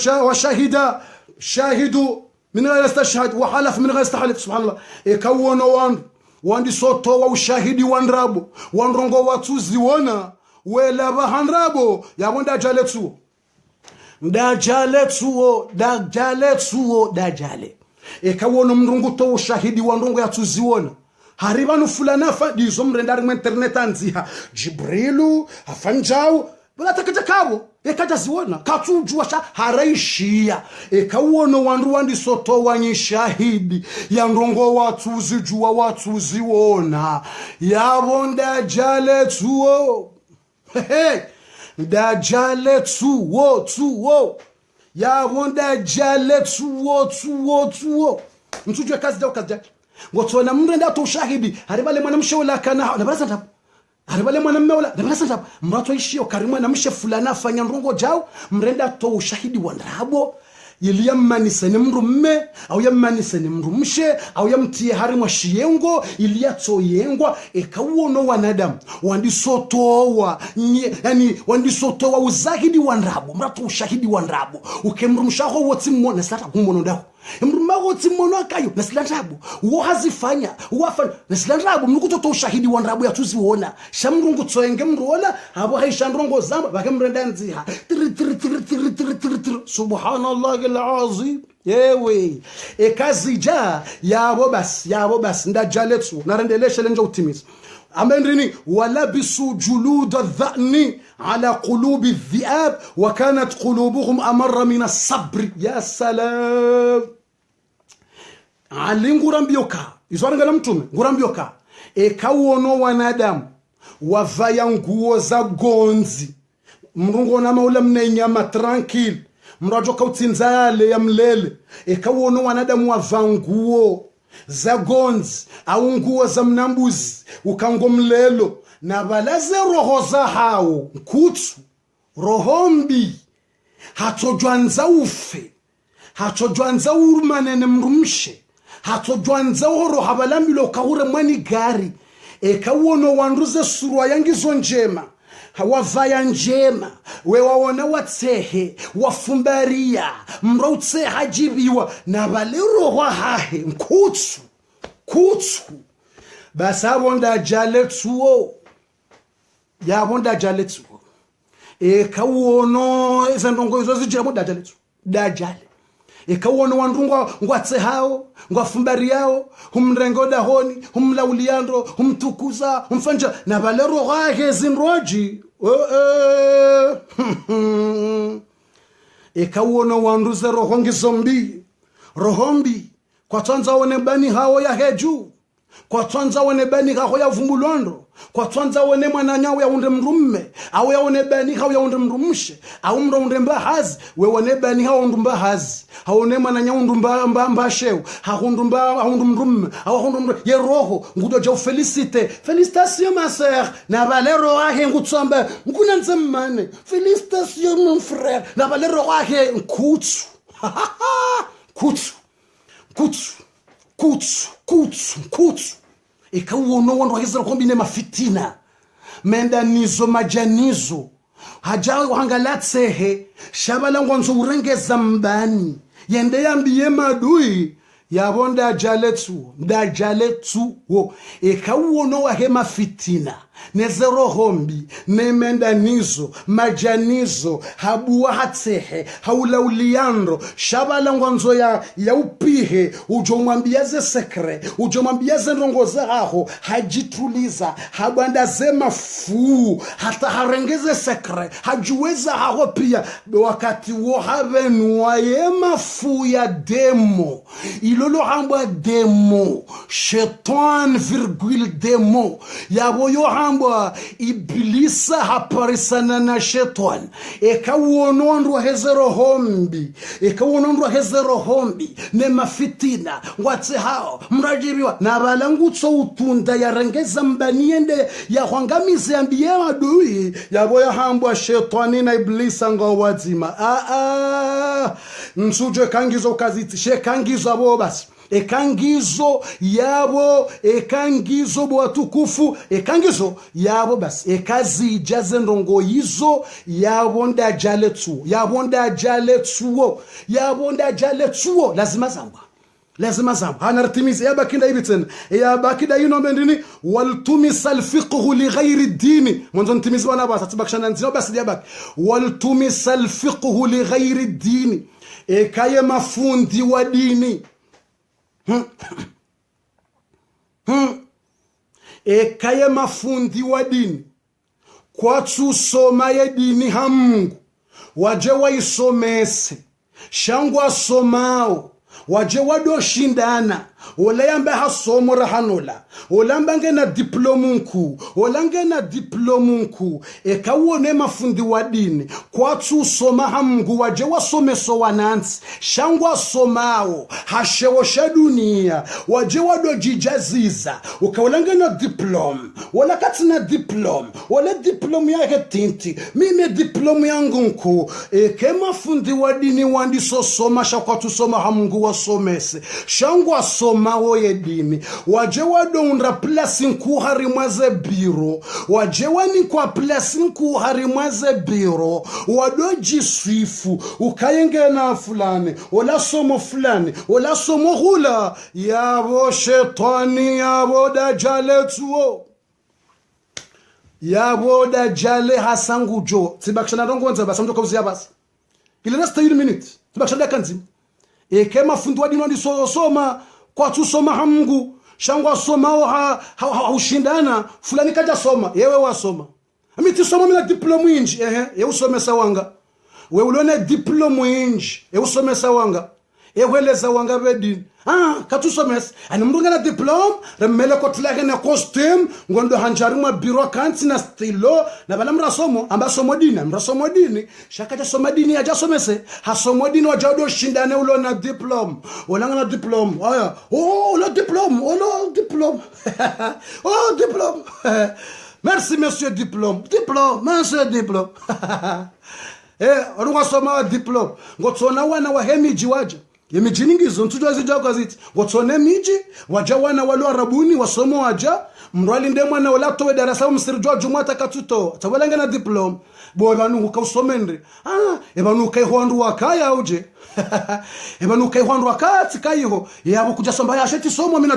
shahidu min ghayr istashhad wa halaf min ghayr istahlif subhanallah ekawono wandi soto wa ushahidi wandrabo wandrongo watuzi wona wela bahandrabo yabonda jaletsu dajale ekawono mrungu to ushahidi wandrongo yatuziwona haribanu fulana fa dizo mrendari mu internet anziha Jibrilu afanjao bala takaja kabo ekaja ziwona katujua sha haraishia ekawono wandu wandi soto wanyishahidi ya ndongo watuzi jua watuzi wona yabonda jale tuo dajale tuo yabonda jale tuo mtujue kazi da ngotona mrenda to ushahidi haribale mwanamshe wala kana na barasa ndapo haribale mwanamme wala na barasa ndapo mrato ishio karimwa na mshe fulana afanya ndongo jao mrenda to ushahidi wandrabo iliyammanise ni mrumme au yammanise ni mrumshe au yamtie harimwa shiyengo iliyato yengwa ekawono wanadamu wandisotowa yani wandisotowa uzahidi wandrabo mrato ushahidi wandrabo ukemrumshaho woti mwona sata kumono ndako mrumago timono akayo nasilandrabo wohazifanya wafanya nasilandrabo mnukuto to ushahidi wandrabo yatuziona shamrungu tsoenge mruona abo haishandrongo zamba bakemrenda nziha subhanallah alazim yewe ekazija yabo bas ndajaletsu narendeleshe lenje utimiza amendrini walabisu julud adh-dha'ni ala qulubi adh-dhi'ab wa kanat qulubuhum amarra min as-sabr ya salam alingurambioka izwaranga mtume ngurambioka ekawono wanadamu wavaya nguo za gonzi mrungo na maula mnenyama tranquille mrajoka utsinzale ya mlele ekawono wanadamu wavanguo za gonzi au nguo za mnambuzi ukango mlelo na balaze roho za hao nkutsu rohombi hatojwanza ufe hatojwanza urumanene mrumshe hatojwanza oro habalambilo kahure mwani gari ekawono wanduze surwa yangizo njema hawavaya njema wewawona watsehe wafumbaria mrautse hajibiwa na balero hahe nkutsu basabonda jaletsuo yabonda jaletsuo ekawono ezandongo izo zijamo dajaletsu dajale ekawono wandungwa ngwatse hao ngwafumbari yao humrengo dahoni humlauliandro humtukuza humfanja na balero hahe zinroji ekawono wanduze rohombi kwa twanza wone bani hao ya heju kwa twanza wone bani hao ya vumbulwando kwa twanza wone mwananyawo ya unde mrumme au ya wone bani hao ya unde mrumshe au mronde mbahazi we wone bani hao undumba hazi haone mwananyawo undumba mbasheu haundumba mrumme au haundumba ye roho ngudo ja félicitations ma sœur na valero ahe ngutsamba nguna nzemmane félicitations mon frère na valero ahe nkutsu kutsu ekawono wando hizra kombine mafitina menda nizo majanizo hajawe hangalatsehe shabala ngonzo urengeza mbani yende yambiye madui yabonda jaletsu wo ekawuono wa hema fitina nezero hombi nemendanizo majanizo habuwa hatsehe haulauliandro shabala ngwanzo ya upihe ujomwambiaze sekre ujomwambiaze ndongoze haho hajituliza habanda zema fu hata harengeze sekre hajuweza haho pia wakati wo havenwa yema fu ya demo ilolo hamba demo shetan virgule demo yaboyo hamba iblisa haparisana na shetan ekawonondwa hezero hombi ne mafitina ngwatse hao mrajiriwa na balangutso utunda yarengeza mbaniende ya hwangamize ambiye adui yaboyo hamba shetani na iblisa ngawazima nsuje kangizo kaziti shekangizo abo basi ekangizo bo watukufu ekangizo yabo basi ekazi jaze ndongo hizo yabonda jaletsuo lazima zamba hanartimiza yabakinda ibiten yabakida mendini waltumisal fiqhu li ghairi dini mwanzo ntimiza wana basa tibakishana nzino basi yabaki waltumisal fiqhu li ghairi dini ekaye mafundi wa dini ekaye mafundi wa dini kwa tusoma ya dini ha Mungu waje waisomese shangwa somao waje wadoshindana olayambe hasomo rahanola olamba ngena diplomunku ekawone mafundi wa dini kwa tusoma ha Mungu waje wasomeso wanansi shangwa somao hashewosha dunia waje wadojijaziza ukawolangena diplom wala katina diplom wala diplom yake tinti mime diplom yangu nku mafundi wa dini wandiso soma shakwa tusoma ha Mungu wasomese shangwa somao yedini waje wadonda place nkuhari mwaze biro waje wani kwa place nkuhari mwaze biro wadoji swifu ukayengena fulani wala somo fulani wala somo hula yabo shetani yabo dajaletsuo yabo dajale hasangujo tibakishana ndongonza basa mtoko kuzia basi ile rest 1 minute tibakishana kanzi kema fundi wa dini soma kwa tusoma ha Mungu shangwa somao haushindana fulani kaja soma yewe wasoma amiti soma mina diploma inji ye usomesa wanga we ulone diploma inji ye usomesa wanga eweleza wanga bedini katusomesa ani mndunga na diploma remele kotlage na costume ngondo hanjari mwa biro kanti na stilo na bala mrasomo ambasomo dini shaka soma dini aja somese hasomo dini wajado shindane ulo na diploma olanga na diploma aya lo diploma merci monsieur diplôme monsieur diplôme oruwa soma diploma ngotsona wana wa hemiji waje yemiji ningizo ntujwa zijako ziti ngotsone miji waja wana walo arabuni wasomo waja mrwali ndemwa na wala towe darasa msirjwa jumata katuto tabalanga na diploma bo banu ukawsomendre ebanu kayhwandu wakaya uje ebanu kayhwandu wakati kayiho yabo kujasomba yasheti somo mina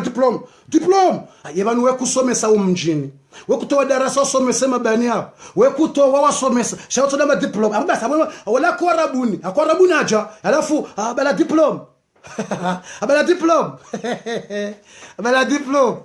diploma ebanu wekusomesa umjini wekutoa darasa somesema bani hapo wekutoa wasomesa shato na diploma basi wala kwa rabuni aja alafu bala diploma bala diploma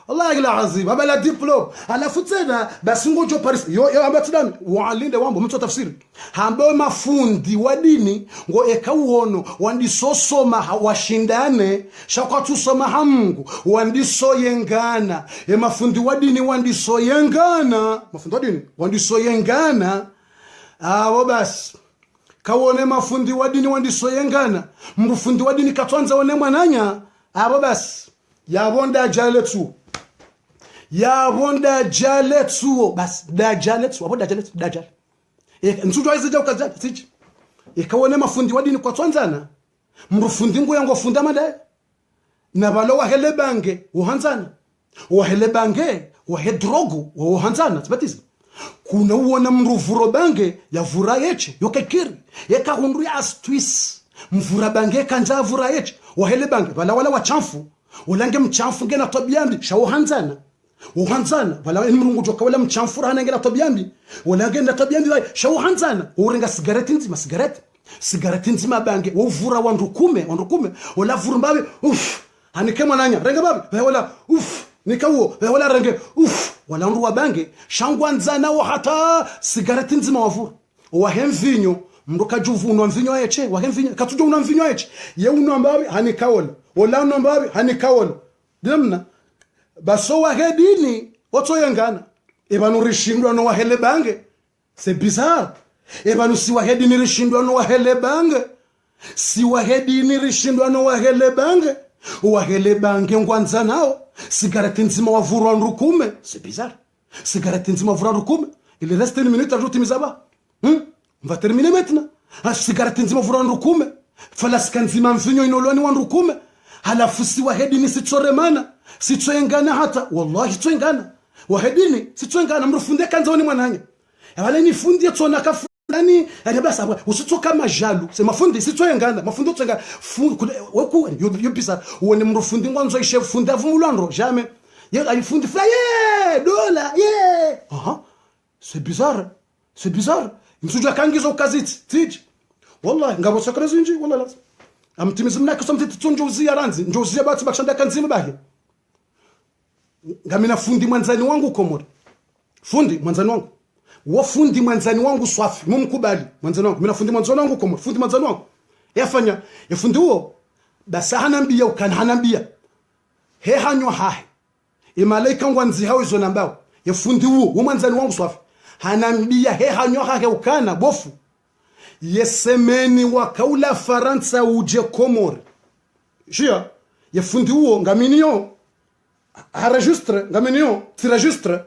wallahi alazim bala diploma alafu tena basi ngojo Paris yo ambatidami waalinde wambo mtu tafsiri hambo mafundi wa dini ngo ekawuono wandisosoma washindane shakwa tusoma ha Mungu wandisoyengana mafundi wa dini wandisoyengana abo basi kawone mafundi wa dini wandisoyengana mbufundi wa dini katwanza one mwananya abo basi yabonda jaletsuo basi dajaletsuo abo dajalet ntujwa izija ukaja siji ikawone mafundi wa dini kwa twanzana mrufundi ngo yango funda madai na balo wa helebange uhanzana wa helebange wa hedrogu wa uhanzana tibatiza kuna uona mruvuro bange ya vura yeche yokekiri yeka hundu ya astwis mvura bange kanja vura yeche wahele bange wala wachamfu ulange mchamfu ngena tobiambi shawo hanzana uhanzana wala mrungu joka wala mchamfu rana ngena tobiambi wala ngena tobiambi shawo hanzana urenga sigareti nzima sigareti nzima bange uvura wandukume wala vurumbabe hanike mwananya renga babe wala nikawo wala renge wala ndu wabange shangwanzana wa hata sigareti nzima wavura wa hemvinyo mruka juvu unwa mvinyo yeche wa hemvinyo katujo unwa mvinyo yeche ye unwa mbabe hanikawola wala unwa mbabe hanikawola demna baso wa hedini oto yengana ebanu rishindwa no wa hele bange c'est bizarre ebanu si wa hedini rishindwa no wa hele bange si wa hedini rishindwa no wa hele bange wa hele bange ngwanza nao sigareti nzima wavurwa nrukume c'est bizarre sigareti nzima wavurwa nrukume il reste une minute ajouter misaba on va terminer maintenant sigareti nzima wavurwa nrukume falaska nzima mvinyo inoloni wa nrukume halafu si wahedini sitsoremana sitsoengana hata wallahi sitsoengana wahedini sitsoengana mrufunde kanzoni mwananya wale nifundie tsona kafulani basa usitsoka majalu c'est mafundi sitsoengana mafundi tsoengana woku yo bizarre wone mrufundi ngwanzo ishe funda vumulando jamais ye alifundi fly dola c'est bizarre msujua kangizo kaziti tiji wallahi ngabo sakra zinji wallahi amtimizi mnaka somtiti tunjuzia ranzi njuzia bati bakshanda kanzima bahi ngamina fundi mwanzani wangu komori fundi mwanzani wangu wafundi mwanzani wangu swafi mumkubali mwanzani wangu mina fundi mwanzani wangu komori fundi mwanzani wangu yafanya yafundi huo basa hanambia ukana hanambia he hanywa hahe imalaika ngwanzi hao izo nambao yafundi huo mwanzani wangu swafi hanambia he hanywa hahe ukana bofu yesemeni wakaula Faransa uje Komori jia yafundi huo ngaminio harajustre ngaminio tirajustre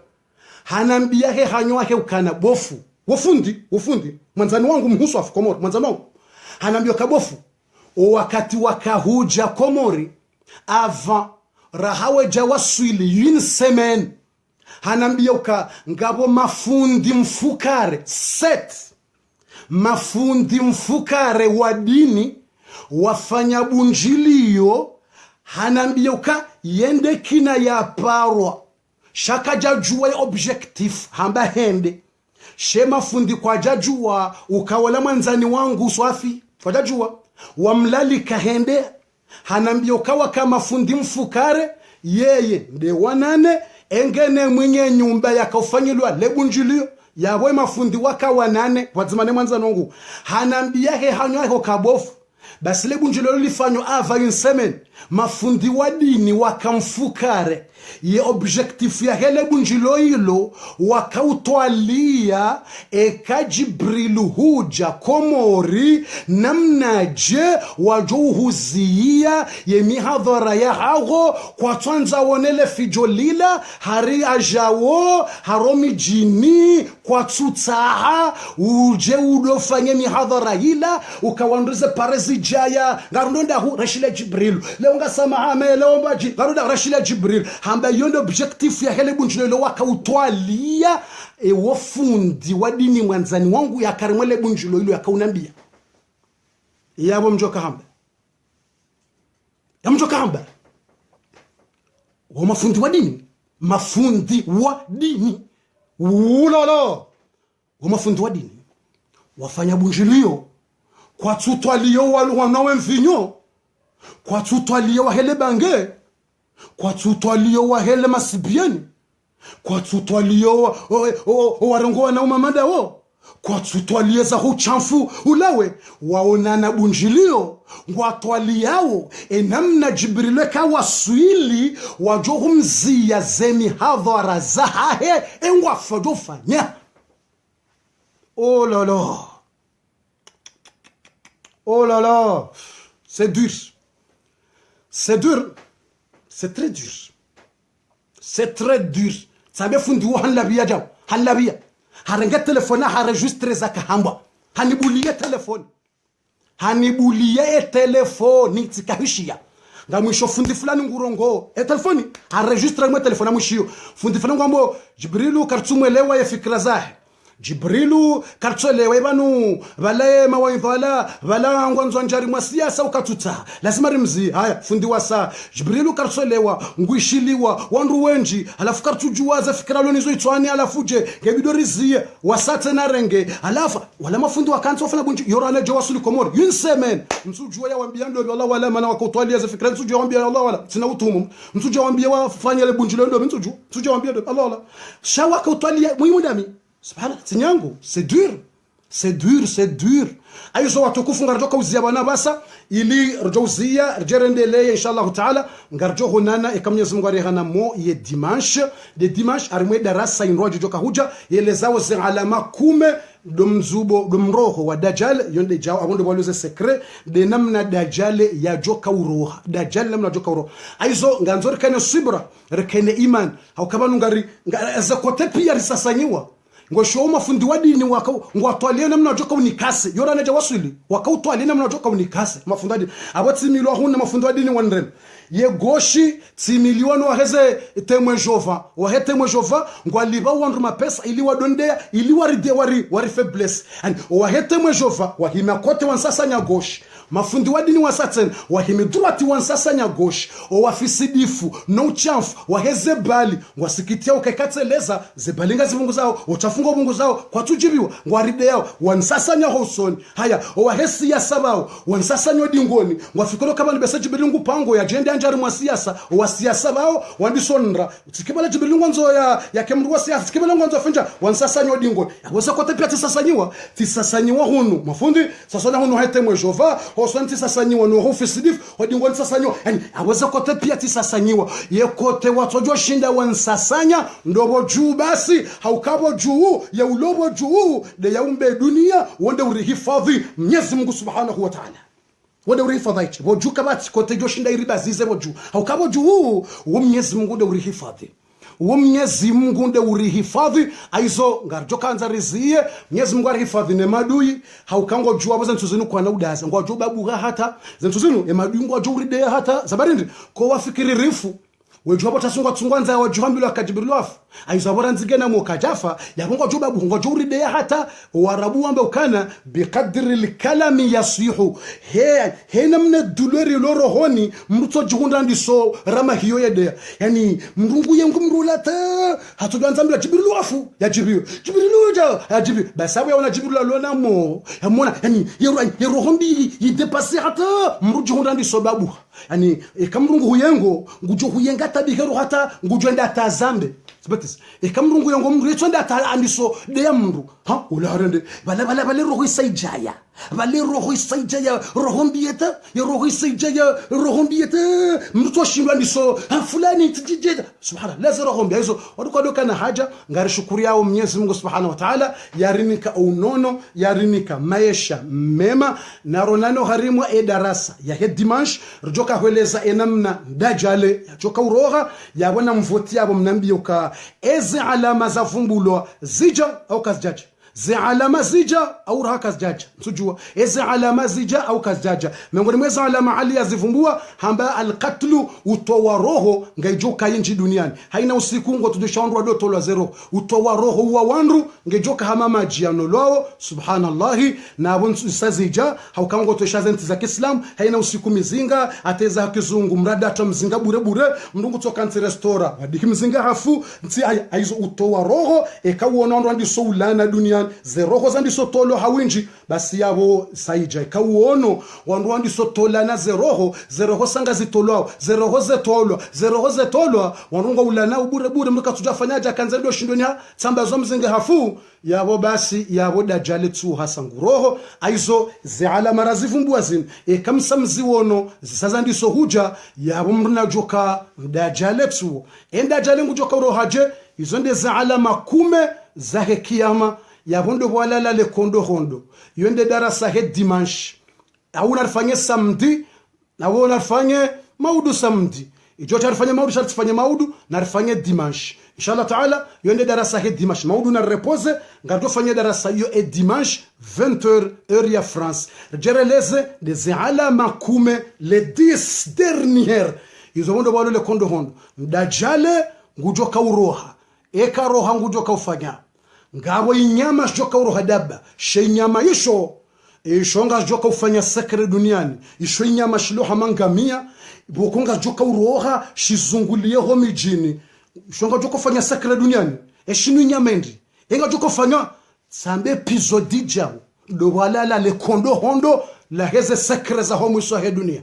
hanambia he hanywa he ukana bofu wafundi mwanzani wangu mhusu afu Komori mwanzani wangu hanambia kabofu wakati wakahuja Komori avant rahawe jawaswili une semaine hanambia uka ngabo mafundi mfukare 7 mafundi mfukare wa dini wafanya bunjilio hanambia uka yende kina ya parwa shaka jajua objectif hamba hende shema fundi kwa jajua ukawala mwanzani wangu swafi kwa jajua wamlali kahende hanambia ukawa kama fundi mfukare yeye nde wanane engene mwenye nyumba yakafanyilwa lebunjilio yawe mafundi waka wanane wazimane mwanzani wangu hanambia he hanywa he kabofu basi lebunjilio lifanywa ava insemen mafundi wa dini wakamfukare ye objectif ya hele bunjilo hilo wakautwalia eka Jibrilu huja Komori namnaje wajuhuzia ye mihadhara ya hago kwa twanza wonele fijolila hari ajawo haromi jini kwa tutsaha uje udofanye mihadhara hila ukawanduze parezi jaya ngarundonda hu rashila Jibrilu leonga samahame leomba garunda rashila Jibrilu hamba yondo objectif ya hele bunjilo wakautwalia wafundi wa dini mwanzani wangu ya karimwele bunjilo ilo yakaunambia yabo mjoka hamba wa mafundi wa dini ulala wa mafundi wa dini wafanya bunjilio kwa tutwalio wanawe mvinyo kwa tutwalio wa hele bange kwa tutwalio wa hele masibieni kwa tutwalio warongoa na umamada wo kwa tutwalie za huchamfu ulawe waonana bunjilio watwaliao enamna Jibril kawaswili wajohumzia zemi hadhara zahahe engwafadofanya oh là là c'est dur c'est très dur sabe fundi wo hanlabia jaw hanlabia haranga telefone haregistre zaka hamba hanibulie telefoni tikahishia ngamwisho fundi fulani ngurongo telefoni haregistre mo telefona mwishio fundi fulani ngombo Jibrilu kartumwelewa ya fikra zahe Jibrilu kartsolewa ibanu vale mawaidhala vala ngwanzo njari mwa siasa ukatuta lazima rimzi haya fundi wasa Jibrilu kartsolewa nguishiliwa wandu wenji alafu kartujuwaza fikira lonizo itwani alafu je ngebidorizie wasate na renge alafu wala mafundi wakanza ofana bunji yorale je wasuli komori yunsemen msujua ya wambia ndo Allah wala mana wakotwalia za fikira msujua wambia Allah wala sina utumu msujua wambia wafanya le bunji ndo msujua wambia Allah wala shawa kotwalia muhimu dami subhanallah tinyangu c'est dur aizo watukufu ngarjoka uzia bana basa ili rjouzia rjerendele inshallah taala ngarjo honana e kamnyezi Mungu arehana mo ye dimanche arimwe darasa inrojo joka huja yelezao zi alama kume domroho wa dajjal yonde jao abondo baluze secret de namna dajjal ya joka uroha dajjal namna joka uroha aizo nganzor kane sibra rekene iman haukabanu ngari zakote pia risasanyiwa ngo shoma fundi wadini ngwatwalie namna joka unikase yora naja wasuli wakautwalie namna joka unikase mafundadi abatsimilwa huna mafundi wadini wanrem ye goshi timilioni waheze temwe jova ngwaliba wandu mapesa ili wadondea ili waride wari faiblesse and wahete mwe jova wahima kote wansasanya goshi mafundi wadini wasaten wahimi droite wansasanya goshi o wafisidifu no chamfu waheze bali ngwasikitia ukekateleza zebalinga zibungu zao uchafunga bungu zao kwa tujibiwa ngwaride yao wansasanya hosoni haya o wahesi ya sabao wansasanya dingoni ngwafikolo kama libesa jibilingu pango ya jende anjari mwa siasa wa siasa bao wandisonra tikibala jibilingu nzo ya kemru wa siasa tikibala nzo finja wansasanya dingoni wasa kote pia tisasanyiwa hunu mafundi sasana hunu haitemwe jova hosonti sasanyiwa no hofisidifu wadingoni sasanyiwa yani aweza kote pia tisasanyiwa ye kote watojo shinda wansasanya ndobo juu basi haukabo juu ya ulobo juu de yaumbe dunia wende urihifadhi Mwenyezi Mungu Subhanahu wa Ta'ala wende urihifadhi boju kabati kote joshinda iribazize boju haukabo juu wa Mwenyezi Mungu nde urihifadhi Mwenyezi Mungu nde urihifadhi aizo ngarjo kanza rizie Mwenyezi Mungu arihifadhi ne madui haukango jua abaza ntuzinu kwa na udaza ngo jua babuga hata zentuzinu e madui ngo jua uride hata zabarindi ko wafikiri rifu wejo bota sungwa tsungwanza wa juhambilo akajibilafu aizo bora nzigena mu kajafa yakongo jua babu ngo jua uride hata warabu ambe ukana biqadri alkalami yasihu he namna douleur lorohoni mruto jihunda ndiso rama hiyo yede yani mrungu yengu mrulata hatujanza mbila jibilafu ya jibilu ya jibilu basabu ya jibilu lona mo yamona yani yerohombi yidepasser hata mrujihunda ndiso babu yani kamrungu huyengo ngujo huyenga tabikero hata ngujo nda tazambe sibatis kamrungu yengo mrecho nda ta andiso de mru ha ularende bala roho isaijaya rohombieta ya roho isaijaya rohombieta mtu shindwa ndiso fulani tijije subhanallah lazima rohombi hizo wadukado kana haja ngari shukuri yao Mwenyezi Mungu Subhanahu wa Ta'ala yarinika unono yarinika maisha mema na ronano harimwa darasa ya dimanche joka hueleza enamna dajale joka uroha yabona mvoti yabo mnambio ka ezi alama za vumbulo zija au kazjaja zi alama zija au raha kazjaja msujua ezi alama zija au kazjaja miongoni mweza alama ali yazivumbua hamba alqatlu utowa roho ngaijoka yinji duniani haina usiku ngo tudishaondwa doto la zero utowa roho wa wandu ngaijoka hamama jiano lao subhanallahi na abunsu sazija haukango toshazenti za Kiislamu haina usiku mizinga ateza kizungu mrada ata mzinga bure mndungu toka nti restora wadiki mzinga hafu nti aizo utowa roho ekawonondwa ndiso ulana duniani zeroho zandi sotolo hawinji basi yabo saija kawuono wandu wandi sotola na zeroho sanga zitolwa zeroho zetolwa wanunga ulana bure mruka tujafanyaje kanza ndio shindoni tsamba zo mzinga hafu yabo basi yabo dajale tu hasanguroho aizo zeala marazivumbua zin kamsamzi wono zisaza ndiso huja yabo mruna joka dajale tu dajale ngujoka rohaje izo nde zeala makume za kiyama yabondo walala le kondo hondo yonde darasa he dimanche au narfanye samedi na wao narfanye maudu samedi ijo tarfanye maudu shartfanye maudu narfanye dimanche inshallah taala yonde darasa he dimanche maudu na repose ngado fanye darasa yo e dimanche 20h heure ya France jereleze des alama kume les 10 dernières izo bondo walo le kondo hondo ndajale ngujoka uroha eka roha ngujoka ufanya ngabo inyama joka uroha daba she nyama isho ishonga joka ufanya sekre duniani isho inyama shiloha mangamia bokonga joka uroha shizungulie ho mijini shonga joka ufanya sekre duniani eshinu nyama ndi enga joka ufanya sambe episodi jao do walala le kondo hondo la heze sekre za ho mwisho he dunia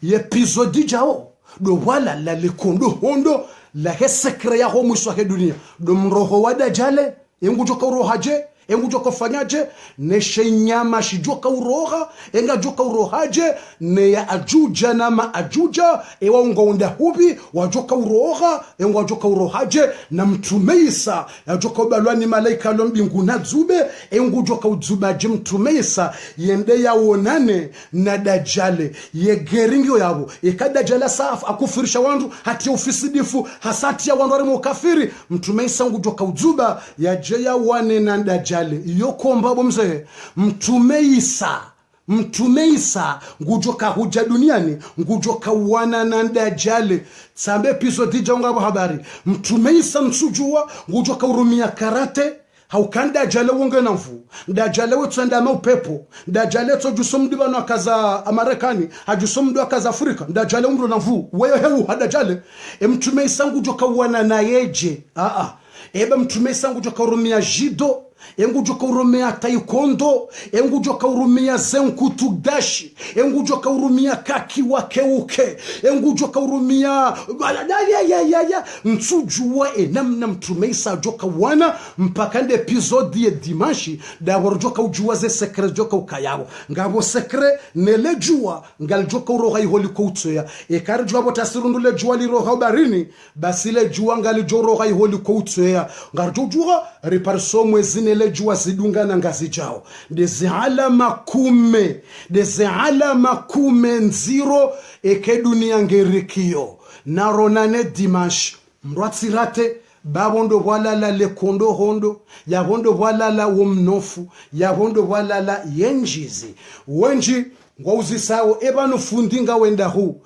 episodi jao do walala le kondo hondo la heze sekre ya ho mwisho he dunia do mroho wa dajale engu joka urohaje engu joka fanyaje ne shenyama shijoka uroha enga joka urohaje ne ya ajuja na maajuja ewa unga hubi wajoka uroha engu wajoka urohaje na mtumeisa ya joka ubalwani malaika lombingu na dzube engu joka udzubaje mtumeisa yende ya onane na dajale ye geringyo yabo dajale safu akufirisha wandu hati ofisidifu hasati ya wandu wari mukafiri mtumeisa engu joka udzuba ya jeya wane na dajale yokomba bomze mtumeisa ngujoka huja duniani ngujoka wana na dajale sambe episodi jonga habari mtumeisa msujua ngujoka urumia karate haukanda dajale wonge namfu dajale wetwenda upepo dajale tojusomdiba no kaza Amerikani hajusomdiba kaza Afrika dajale umro namfu wewe heu hadajale mtumeisa ngujoka wana na yeje eba mtumeisa ngujoka urumia jido engu joka urumia taekwondo engu joka urumia zenkutu dashi engu joka urumia kaki wakeuke engu joka urumia ya nsujua namna mtumeisa joka wana mpaka nde episodi ya dimanshi da warjoka ujua ze sekre joka ukayabo ngabo sekre nele jua ngal joka uroha iholi koutsoya kar jua botasirundu le jua liroha barini basi le jua ngal joroha iholi koutsoya ngar jua reparso mwezine le jua zidunga na ngazi jao deze alama kume nziro eke dunia ngerikio naronane dimanche mratsirate babondo walala le kondo hondo ya bondo walala womnofu ya bondo walala yenjizi wenji ngwauzisao ebano fundinga wenda hu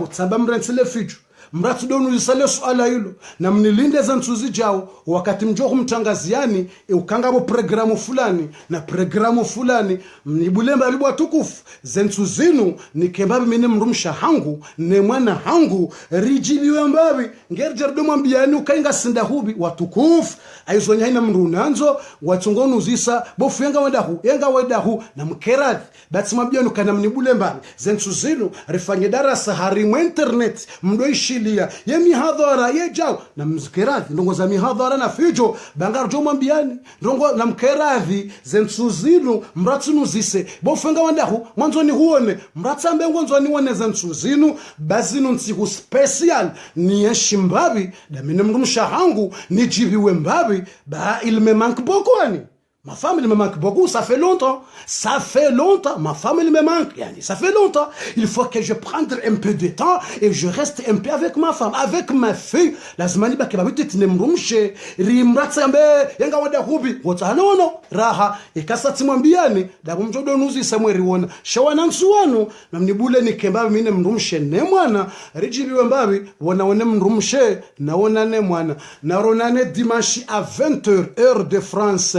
tsamba mrentsile fitu mratu donu lisale suala hilo na mnilinde za ntuzi jao wakati mjoku mtangaziani ukangabo programu fulani mnibulemba alibwa tukufu zentuzinu ni kembabi mine mrumsha hangu ne mwana hangu rijibiwe mbabi ngerjer mwambiani ukainga sinda hubi watukufu aizonya hina mrunanzo watungonu uzisa bofu yenga wedahu na mkerathi bati mwabiani ukana mnibulemba zentuzinu rifanye darasa harimu internet mdoishi ye mihadhara ye jao na mzikerathi ndongo za mihadhara na fijo bangarjo mwambiani ndongo na mkerathi zensuzinu mratsunu zise bofenga wandahu mwanzoni huone mratsambe ngonzoni wone zensuzinu bazinu ntsiku special ni yeshimbabi da mine mrumsha hangu ni jibiwe mbabi ba il me manque beaucoup ani. Ma femme, elle me manque beaucoup, ça fait longtemps. Ma femme, elle me manque. Ça fait longtemps. Il faut que je prenne un peu de temps et je reste un peu avec ma femme, avec ma fille. Lazimani ba kebabi tinemrumshe. Rimratsambe, yenga wada hubi. Wotanono, raha. Ikasa timwambiani. Dabu mjodo nuzi samweri wana. Shawana nsuwanu. Na mnibule ni kembabi mine mrumshe ne mwana. Rijibiwe mbabi. Wana wane mrumshe. Na wana ne mwana. Na ronane dimanche à 20h, heure de France.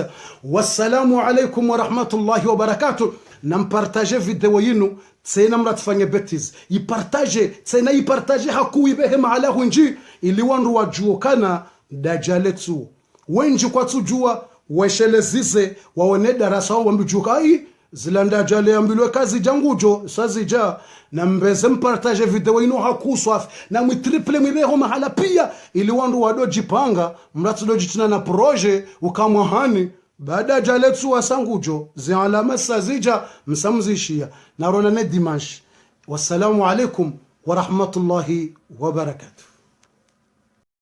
Wassalamu alaikum wa rahmatullahi wa barakatuh. Nampartage video yinu tsena mratfanye betiz ipartage hakuwi behe maala hunji ili wandu wajuokana dajaletsu wenji kwa tujua weshelezize waone darasa wambijuka ai zilanda jale ambilwe kazi jangujo sazija na mbeze mpartage video ino hakuswaf na mtriple mbeho mahala pia ili wandu wadojipanga mratudojitina na proje ukamwahani baada jaletsu wasangujo zi alama sazija msamzishia narona ne dimanche. Wassalamu alaikum wa rahmatullahi wa barakatuh.